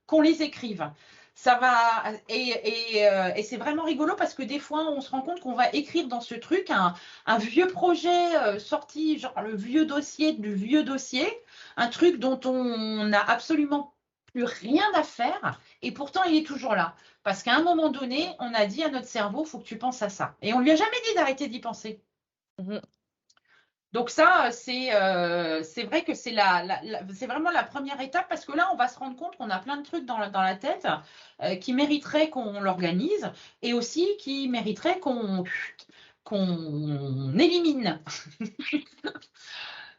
qu'on les écrive. Ça va, et c'est vraiment rigolo parce que des fois, on se rend compte qu'on va écrire dans ce truc un vieux projet sorti, genre le vieux dossier du vieux dossier, un truc dont on n'a absolument plus rien à faire et pourtant il est toujours là. Parce qu'à un moment donné, on a dit à notre cerveau, il faut que tu penses à ça. Et on lui a jamais dit d'arrêter d'y penser. Mhm. Donc ça, c'est vrai que c'est vraiment la première étape parce que là, on va se rendre compte qu'on a plein de trucs dans la tête qui mériteraient qu'on l'organise et aussi qui mériteraient qu'on élimine.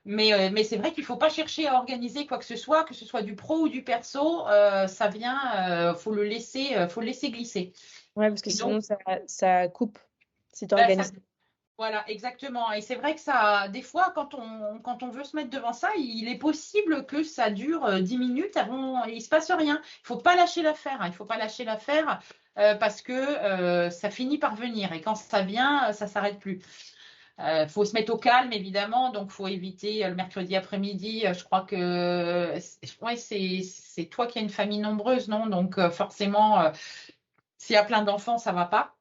Mais c'est vrai qu'il ne faut pas chercher à organiser quoi que ce soit du pro ou du perso, ça vient, faut le laisser glisser. Ouais, parce que Et sinon, donc, ça coupe si tu bah, organises. voilà, exactement. Et c'est vrai que ça, des fois, quand on veut se mettre devant ça, il est possible que ça dure 10 minutes avant, il ne se passe rien. Il ne faut pas lâcher l'affaire, hein. Il ne faut pas lâcher l'affaire parce que ça finit par venir. Et quand ça vient, ça ne s'arrête plus. Faut se mettre au calme, évidemment, donc faut éviter le mercredi après-midi. Je crois que ouais, c'est toi qui as une famille nombreuse, non? Donc forcément, s'il y a plein d'enfants, ça va pas,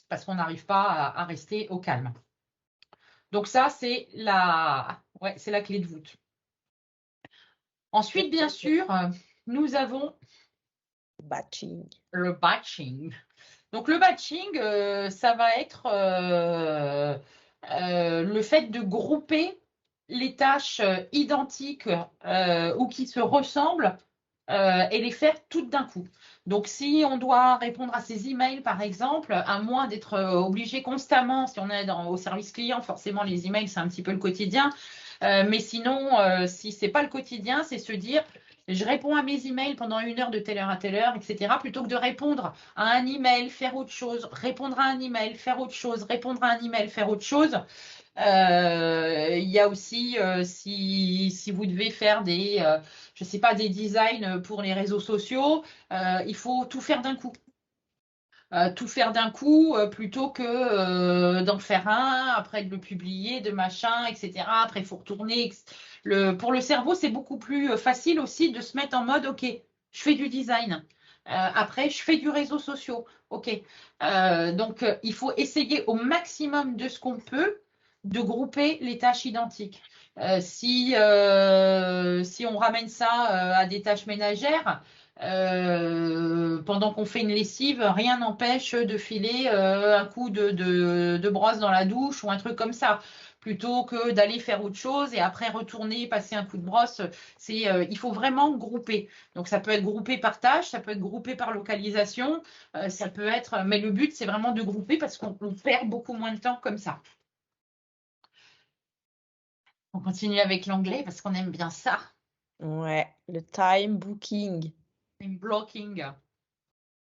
parce qu'on n'arrive pas à rester au calme. Donc ça, ouais, c'est la clé de voûte. Ensuite, bien sûr, nous avons Batching. le batching. Donc le batching, ça va être le fait de grouper les tâches identiques ou qui se ressemblent et les faire toutes d'un coup. Donc si on doit répondre à ces emails, par exemple, à moins d'être obligé constamment, si on est au service client, forcément les emails, c'est un petit peu le quotidien. Mais sinon, si ce n'est pas le quotidien, c'est se dire, je réponds à mes emails pendant 1 heure de telle heure à telle heure, etc. Plutôt que de répondre à un email, faire autre chose, répondre à un email, faire autre chose, répondre à un email, faire autre chose. Il y a aussi, si vous devez faire je sais pas, des designs pour les réseaux sociaux, il faut tout faire d'un coup. Tout faire d'un coup plutôt que d'en faire un, après de le publier, de machin, etc. Après, il faut retourner. Pour le cerveau, c'est beaucoup plus facile aussi de se mettre en mode, OK, je fais du design. Après, je fais du réseau social. OK. Donc, il faut essayer au maximum de ce qu'on peut de grouper les tâches identiques. Si on ramène ça à des tâches ménagères, pendant qu'on fait une lessive, rien n'empêche de filer un coup de brosse dans la douche ou un truc comme ça. plutôt que d'aller faire autre chose et après retourner, passer un coup de brosse. Il faut vraiment grouper. Donc, ça peut être groupé par tâche, ça peut être groupé par localisation, ça peut être… Mais le but, c'est vraiment de grouper parce qu'on perd beaucoup moins de temps comme ça. On continue avec l'anglais parce qu'on aime bien ça. Ouais, le time booking. Blocking.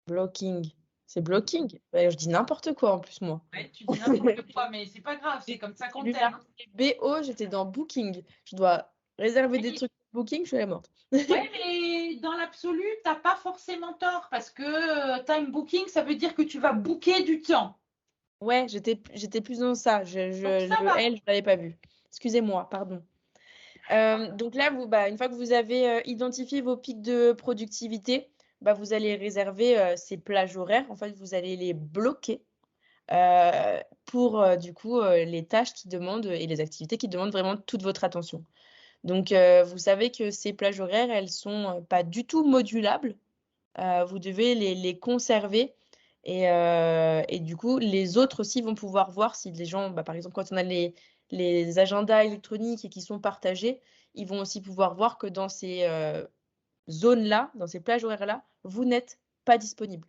Blocking. C'est blocking. Ouais, je dis n'importe quoi en plus, moi. Ouais, tu dis n'importe quoi, mais c'est pas grave, c'est comme ça qu'on t'aime. BO, j'étais dans booking. Je dois réserver des Oui. trucs pour booking, je suis la morte. Ouais, mais dans l'absolu, t'as pas forcément tort parce que time booking, ça veut dire que tu vas booker du temps. Ouais, j'étais plus dans ça. Donc ça Le va. L, je l'avais pas vu. Excusez-moi, pardon. Donc là, une fois que vous avez identifié vos pics de productivité, vous allez réserver ces plages horaires. En fait, vous allez les bloquer pour du coup les tâches qui demandent et les activités qui demandent vraiment toute votre attention. Donc, vous savez que ces plages horaires, elles sont pas du tout modulables. Vous devez les conserver et du coup, les autres aussi vont pouvoir voir si les gens, par exemple, quand on a les agendas électroniques et qui sont partagés, ils vont aussi pouvoir voir que dans ces zones-là, dans ces plages horaires-là, vous n'êtes pas disponible.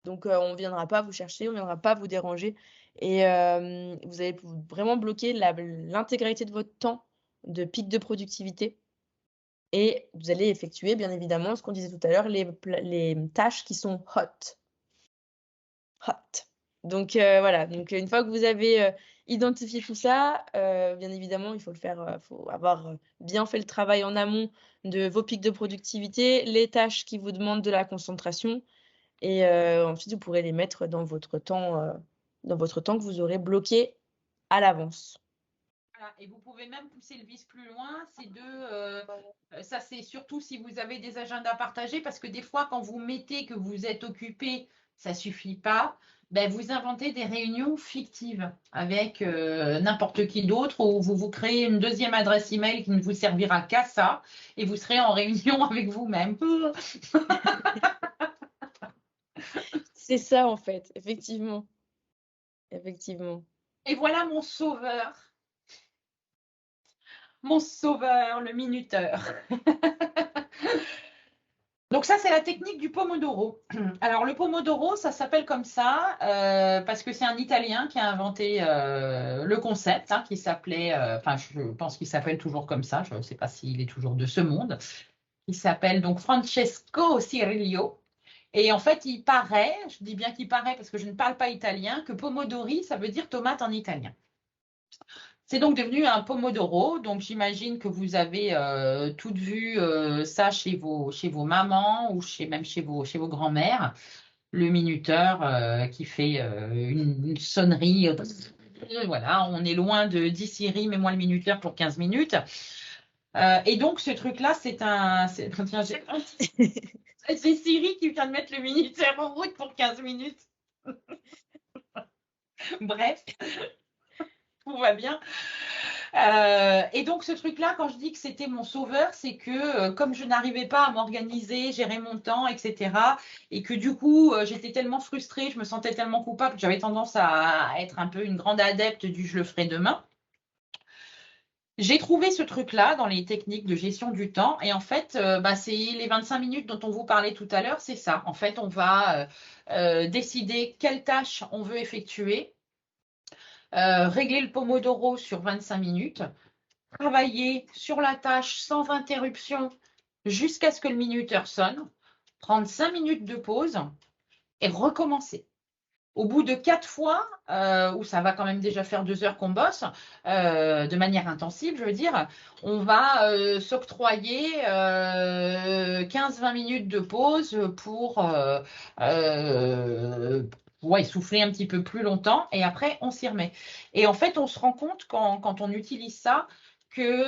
Donc, on ne viendra pas vous chercher, on ne viendra pas vous déranger. Et vous allez vraiment bloquer l'intégralité de votre temps de pic de productivité. Et vous allez effectuer, bien évidemment, ce qu'on disait tout à l'heure, les tâches qui sont hot. Hot. Donc, voilà. Donc, une fois que vous avez identifié tout ça, bien évidemment, il faut le faire, faut avoir bien fait le travail en amont de vos pics de productivité, les tâches qui vous demandent de la concentration. Et ensuite, vous pourrez les mettre dans votre temps que vous aurez bloqué à l'avance. Voilà. Et vous pouvez même pousser le vice plus loin. Ça, c'est surtout si vous avez des agendas partagés, parce que des fois, quand vous mettez que vous êtes occupé, ça suffit pas. Ben, vous inventez des réunions fictives avec n'importe qui d'autre, ou vous vous créez une deuxième adresse email qui ne vous servira qu'à ça, et vous serez en réunion avec vous-même. C'est ça, en fait, effectivement. Effectivement. Et voilà mon sauveur, le minuteur. Donc ça, c'est la technique du pomodoro. Alors le pomodoro, ça s'appelle comme ça parce que c'est un Italien qui a inventé le concept, qui s'appelait, je pense qu'il s'appelle toujours comme ça, je ne sais pas s'il est toujours de ce monde. Il s'appelle donc Francesco Cirillo. Et en fait, il paraît, je dis bien qu'il paraît parce que je ne parle pas italien, que pomodori, ça veut dire tomate en italien. C'est donc devenu un pomodoro. Donc, j'imagine que vous avez toutes vu ça chez vos mamans ou même chez vos grands-mères. Le minuteur qui fait une sonnerie. Voilà, on est loin de 10 Siri, mets-moi le minuteur pour 15 minutes. Et donc, ce truc-là, tiens, c'est Siri qui vient de mettre le minuteur en route pour 15 minutes. Bref, tout va bien. Et donc ce truc-là, quand je dis que c'était mon sauveur, c'est que comme je n'arrivais pas à m'organiser, gérer mon temps, etc., et que du coup j'étais tellement frustrée, je me sentais tellement coupable que j'avais tendance à être un peu une grande adepte du je le ferai demain. J'ai trouvé ce truc-là dans les techniques de gestion du temps et en fait, c'est les 25 minutes dont on vous parlait tout à l'heure, c'est ça. En fait, on va décider quelle tâche on veut effectuer, régler le pomodoro sur 25 minutes, travailler sur la tâche sans interruption jusqu'à ce que le minuteur sonne, prendre 5 minutes de pause et recommencer. Au bout de 4 fois, où ça va quand même déjà faire 2 heures qu'on bosse, de manière intensive, je veux dire, on va s'octroyer 15-20 minutes de pause pour souffler un petit peu plus longtemps et après on s'y remet. Et en fait, on se rend compte quand on utilise ça que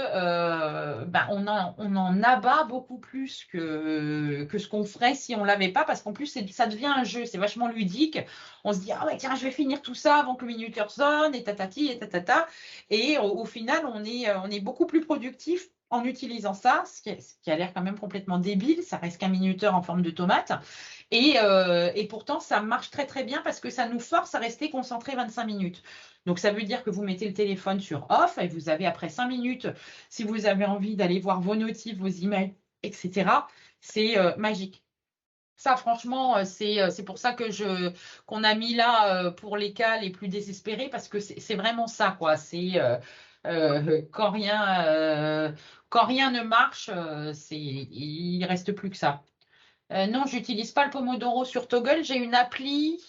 on en abat beaucoup plus que ce qu'on ferait si on l'avait pas, parce qu'en plus ça devient un jeu, c'est vachement ludique. On se dit ah ouais tiens je vais finir tout ça avant que le minuteur sonne et tatati et tatata, et au final on est beaucoup plus productif en utilisant ça, ce qui a l'air quand même complètement débile, ça reste qu'un minuteur en forme de tomate. Et pourtant, ça marche très très bien parce que ça nous force à rester concentré 25 minutes. Donc ça veut dire que vous mettez le téléphone sur off et vous avez après 5 minutes, si vous avez envie d'aller voir vos notifs, vos emails, etc., c'est magique. Ça, franchement, c'est pour ça qu'on a mis là pour les cas les plus désespérés parce que c'est vraiment ça, quoi. C'est quand rien ne marche, il reste plus que ça. Non, j'utilise pas le Pomodoro sur Toggle. J'ai une appli.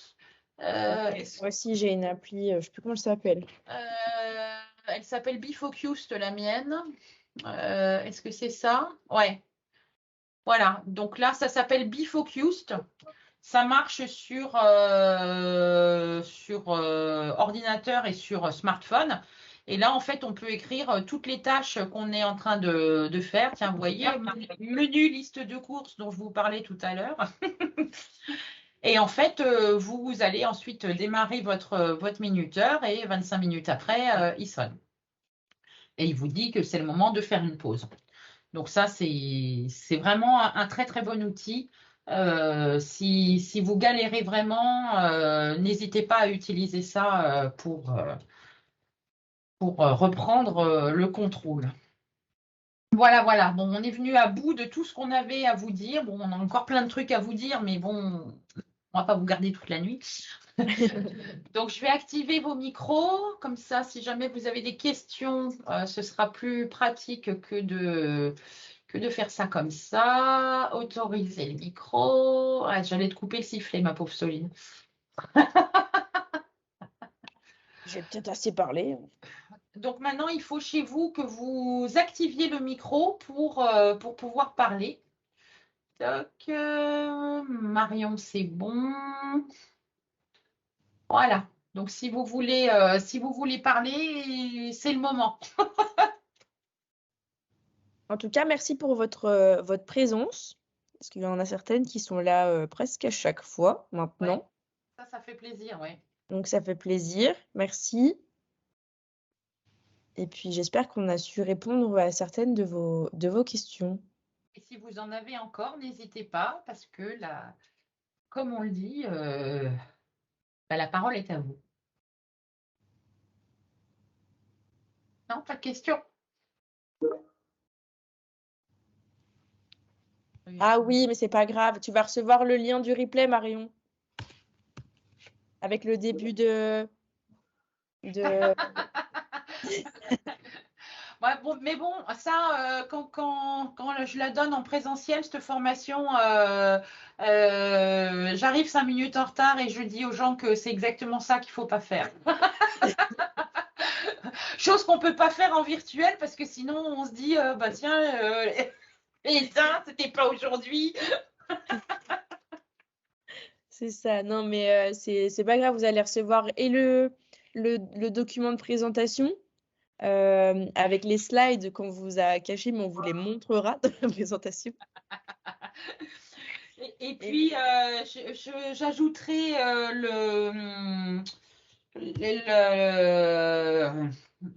Moi aussi, j'ai une appli, je sais plus comment elle s'appelle. Elle s'appelle BeFocused, la mienne. Est-ce que c'est ça? Ouais. Voilà. Donc là, ça s'appelle BeFocused. Ça marche sur ordinateur et sur smartphone. Et là, en fait, on peut écrire toutes les tâches qu'on est en train de faire. Tiens, vous voyez, menu liste de courses dont je vous parlais tout à l'heure. Et en fait, vous allez ensuite démarrer votre minuteur et 25 minutes après, il sonne. Et il vous dit que c'est le moment de faire une pause. Donc ça, c'est vraiment un très très bon outil. Si vous galérez vraiment, n'hésitez pas à utiliser ça pour reprendre le contrôle. Voilà, voilà. Bon, on est venu à bout de tout ce qu'on avait à vous dire. Bon, on a encore plein de trucs à vous dire, mais bon, on va pas vous garder toute la nuit. Donc, je vais activer vos micros. Comme ça, si jamais vous avez des questions, ce sera plus pratique que de faire ça comme ça. Autoriser le micro. Ah, j'allais te couper le sifflet, ma pauvre Soline. J'ai peut-être assez parlé. Donc maintenant, il faut chez vous que vous activiez le micro pour pouvoir parler. Toc, Marion, c'est bon. Voilà. Donc si vous voulez parler, c'est le moment. En tout cas, merci pour votre présence, parce qu'il y en a certaines qui sont là presque à chaque fois maintenant. Ouais. Ça fait plaisir, oui. Donc ça fait plaisir. Merci. Et puis j'espère qu'on a su répondre à certaines de vos questions. Et si vous en avez encore, n'hésitez pas, parce que là, comme on le dit, la parole est à vous. Non, pas de question. Ah oui, mais c'est pas grave. Tu vas recevoir le lien du replay, Marion. Avec le début de... Ouais, bon, mais bon, ça, quand je la donne en présentiel, cette formation, j'arrive 5 minutes en retard et je dis aux gens que c'est exactement ça qu'il ne faut pas faire. Chose qu'on ne peut pas faire en virtuel parce que sinon on se dit, bah tiens, et ça, c'était pas aujourd'hui. C'est ça. Non, mais c'est pas grave. Vous allez recevoir et le document de présentation avec les slides qu'on vous a cachés, mais on vous les montrera dans la présentation. Et puis, j'ajouterai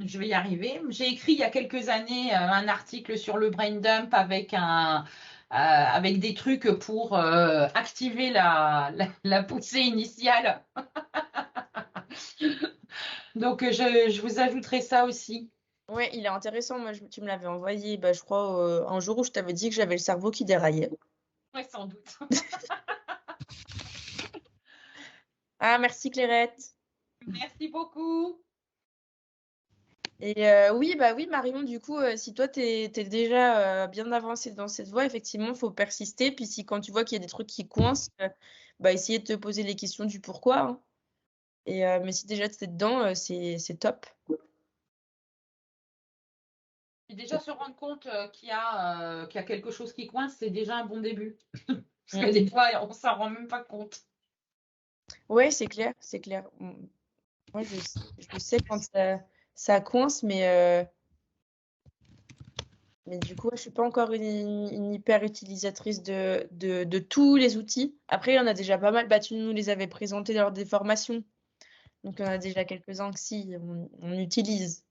je vais y arriver. J'ai écrit il y a quelques années un article sur le brain dump avec des trucs pour activer la poussée initiale. Donc, je vous ajouterai ça aussi. Ouais, il est intéressant. Moi, tu me l'avais envoyé, bah, je crois, un jour où je t'avais dit que j'avais le cerveau qui déraillait. Oui, sans doute. Ah, merci Clairette. Merci beaucoup. Et oui, bah oui, Marion, du coup, si toi, t'es déjà bien avancé dans cette voie, effectivement, il faut persister. Puis si quand tu vois qu'il y a des trucs qui coincent, bah essayer de te poser les questions du pourquoi, hein. Et, mais si déjà tu es dedans, c'est top. Et déjà se rendre compte qu'il y a quelque chose qui coince, c'est déjà un bon début. Parce que des fois, on s'en rend même pas compte. Ouais, c'est clair, c'est clair. Moi, je sais quand ça coince, mais du coup, je suis pas encore une hyper utilisatrice de tous les outils. Après, il y en a déjà pas mal. Bah, tu nous les avais présentés lors des formations. Donc, il y en a déjà quelques-uns que si, on utilise.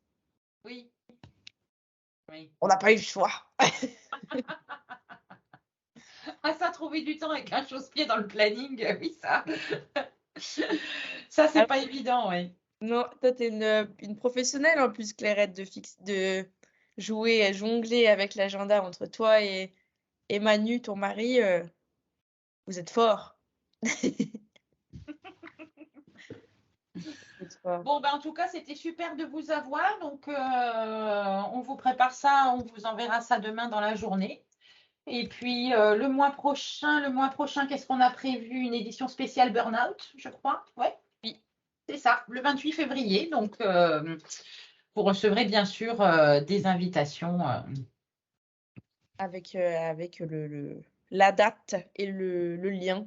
Oui. Oui. On n'a pas eu le choix. Ah, ça, trouver du temps avec un chausse-pied dans le planning, oui, ça. Ça, c'est Alors, pas évident, oui. non, toi, tu es une professionnelle en plus, Clairette, de jouer, jongler avec l'agenda entre toi et Manu, ton mari. Vous êtes fort. Vous êtes fort. Bon, ben, en tout cas, c'était super de vous avoir. Donc, on vous prépare ça, on vous enverra ça demain dans la journée. Et puis, le mois prochain, qu'est-ce qu'on a prévu? Une édition spéciale Burnout, je crois. Ouais, Oui, c'est ça, le 28 février. Donc, vous recevrez bien sûr des invitations. avec la date et le lien.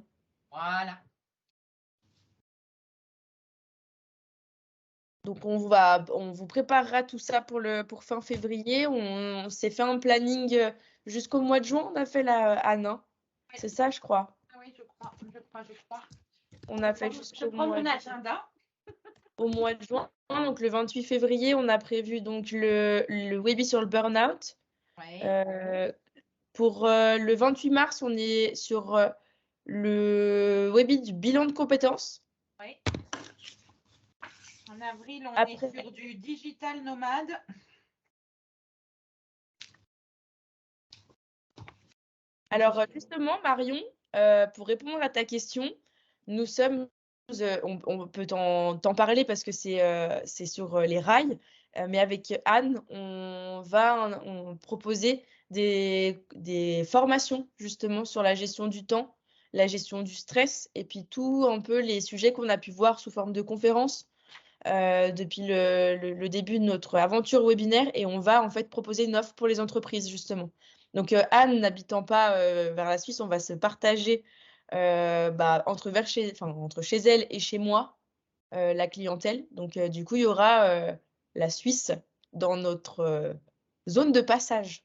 Voilà. Donc on vous préparera tout ça pour fin février. On s'est fait un planning jusqu'au mois de juin. On a fait Anne, hein. Ouais. C'est ça, je crois. Ah oui, je crois. On Je a fait prends, je jusqu'au prends mois, mon agenda. au mois de juin. Donc le 28 février, on a prévu donc le webi sur le burn-out. Oui. Euh, pour le 28 mars, on est sur le webi du bilan de compétences. Oui. En avril, on est Après, sur du digital nomade. alors justement, Marion, pour répondre à ta question, nous sommes, on peut t'en parler parce que c'est sur les rails, mais avec Anne, on proposer des formations justement sur la gestion du temps, la gestion du stress, et puis tout un peu les sujets qu'on a pu voir sous forme de conférences depuis le début de notre aventure webinaire, et on va en fait proposer une offre pour les entreprises justement. Donc Anne n'habitant pas vers la Suisse, on va se partager entre chez elle et chez moi la clientèle. Donc du coup, il y aura la Suisse dans notre zone de passage.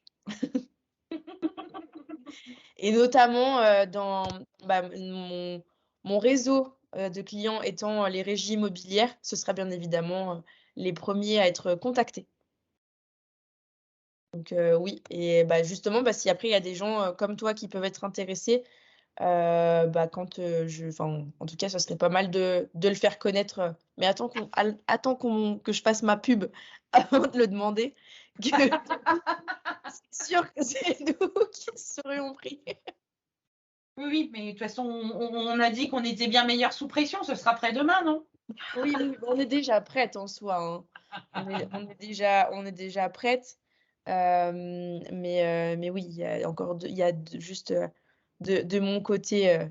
Et notamment dans mon réseau de clients étant les régies immobilières, ce sera bien évidemment les premiers à être contactés. Donc oui, et justement, si après il y a des gens comme toi qui peuvent être intéressés, en tout cas, ça serait pas mal de le faire connaître. Mais que je fasse ma pub avant de le demander, que c'est sûr que c'est nous qui serions pris. Oui, oui, mais de toute façon, on a dit qu'on était bien meilleur sous pression. Ce sera prêt demain, non? Oui, oui, on est déjà prête en soi, hein. On est déjà prête. Mais oui, il y a encore juste de mon côté,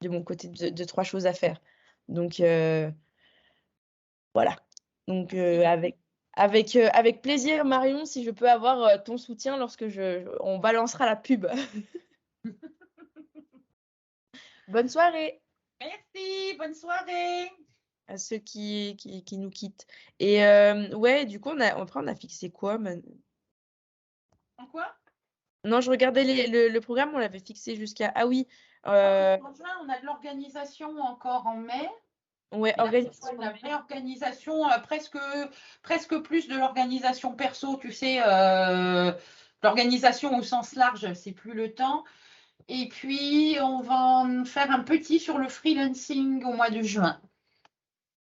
deux, trois choses à faire. Donc voilà. Donc avec plaisir, Marion, si je peux avoir ton soutien lorsque on balancera la pub. Bonne soirée Merci, bonne soirée. à ceux qui nous quittent. Et ouais, du coup, après, on a fixé quoi? En quoi? Non, je regardais le programme, on l'avait fixé jusqu'à. Ah oui, En juin, on a de l'organisation encore en mai. ouais, Et là, cette fois, organisation. de la vraie organisation, presque plus de l'organisation perso, tu sais, l'organisation au sens large, c'est plus le temps. Et puis, on va en faire un petit sur le freelancing au mois de juin.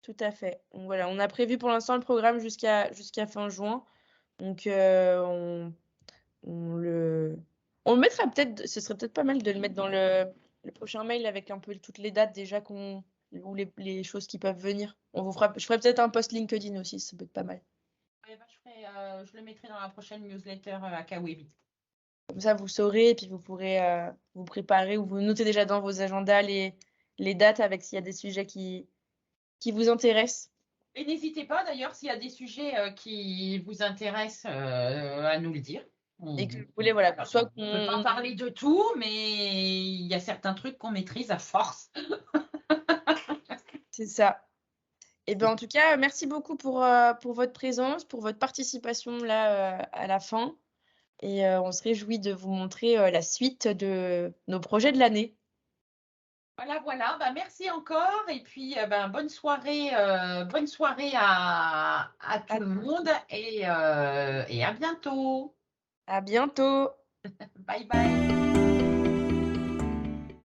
Tout à fait. Donc voilà, on a prévu pour l'instant le programme jusqu'à fin juin. Donc on le on le mettra peut-être, ce serait peut-être pas mal de le mettre dans le prochain mail avec un peu toutes les dates déjà ou les choses qui peuvent venir. Je ferai peut-être un post LinkedIn aussi, ça peut être pas mal. Ouais, je le mettrai dans la prochaine newsletter à Kawebi. Comme ça, vous saurez et puis vous pourrez vous préparer ou vous notez déjà dans vos agendas les dates avec s'il y a des sujets qui vous intéressent. Et n'hésitez pas d'ailleurs, s'il y a des sujets qui vous intéressent, à nous le dire. Et que vous voulez, voilà, soit On ne peut pas qu'on. parler de tout, mais il y a certains trucs qu'on maîtrise à force. C'est ça. Et ben en tout cas, merci beaucoup pour votre présence, pour votre participation là à la fin. Et on se réjouit de vous montrer la suite de nos projets de l'année. Voilà. Bah, merci encore et puis bonne soirée à tout À, le monde et à bientôt. à bientôt. Bye bye.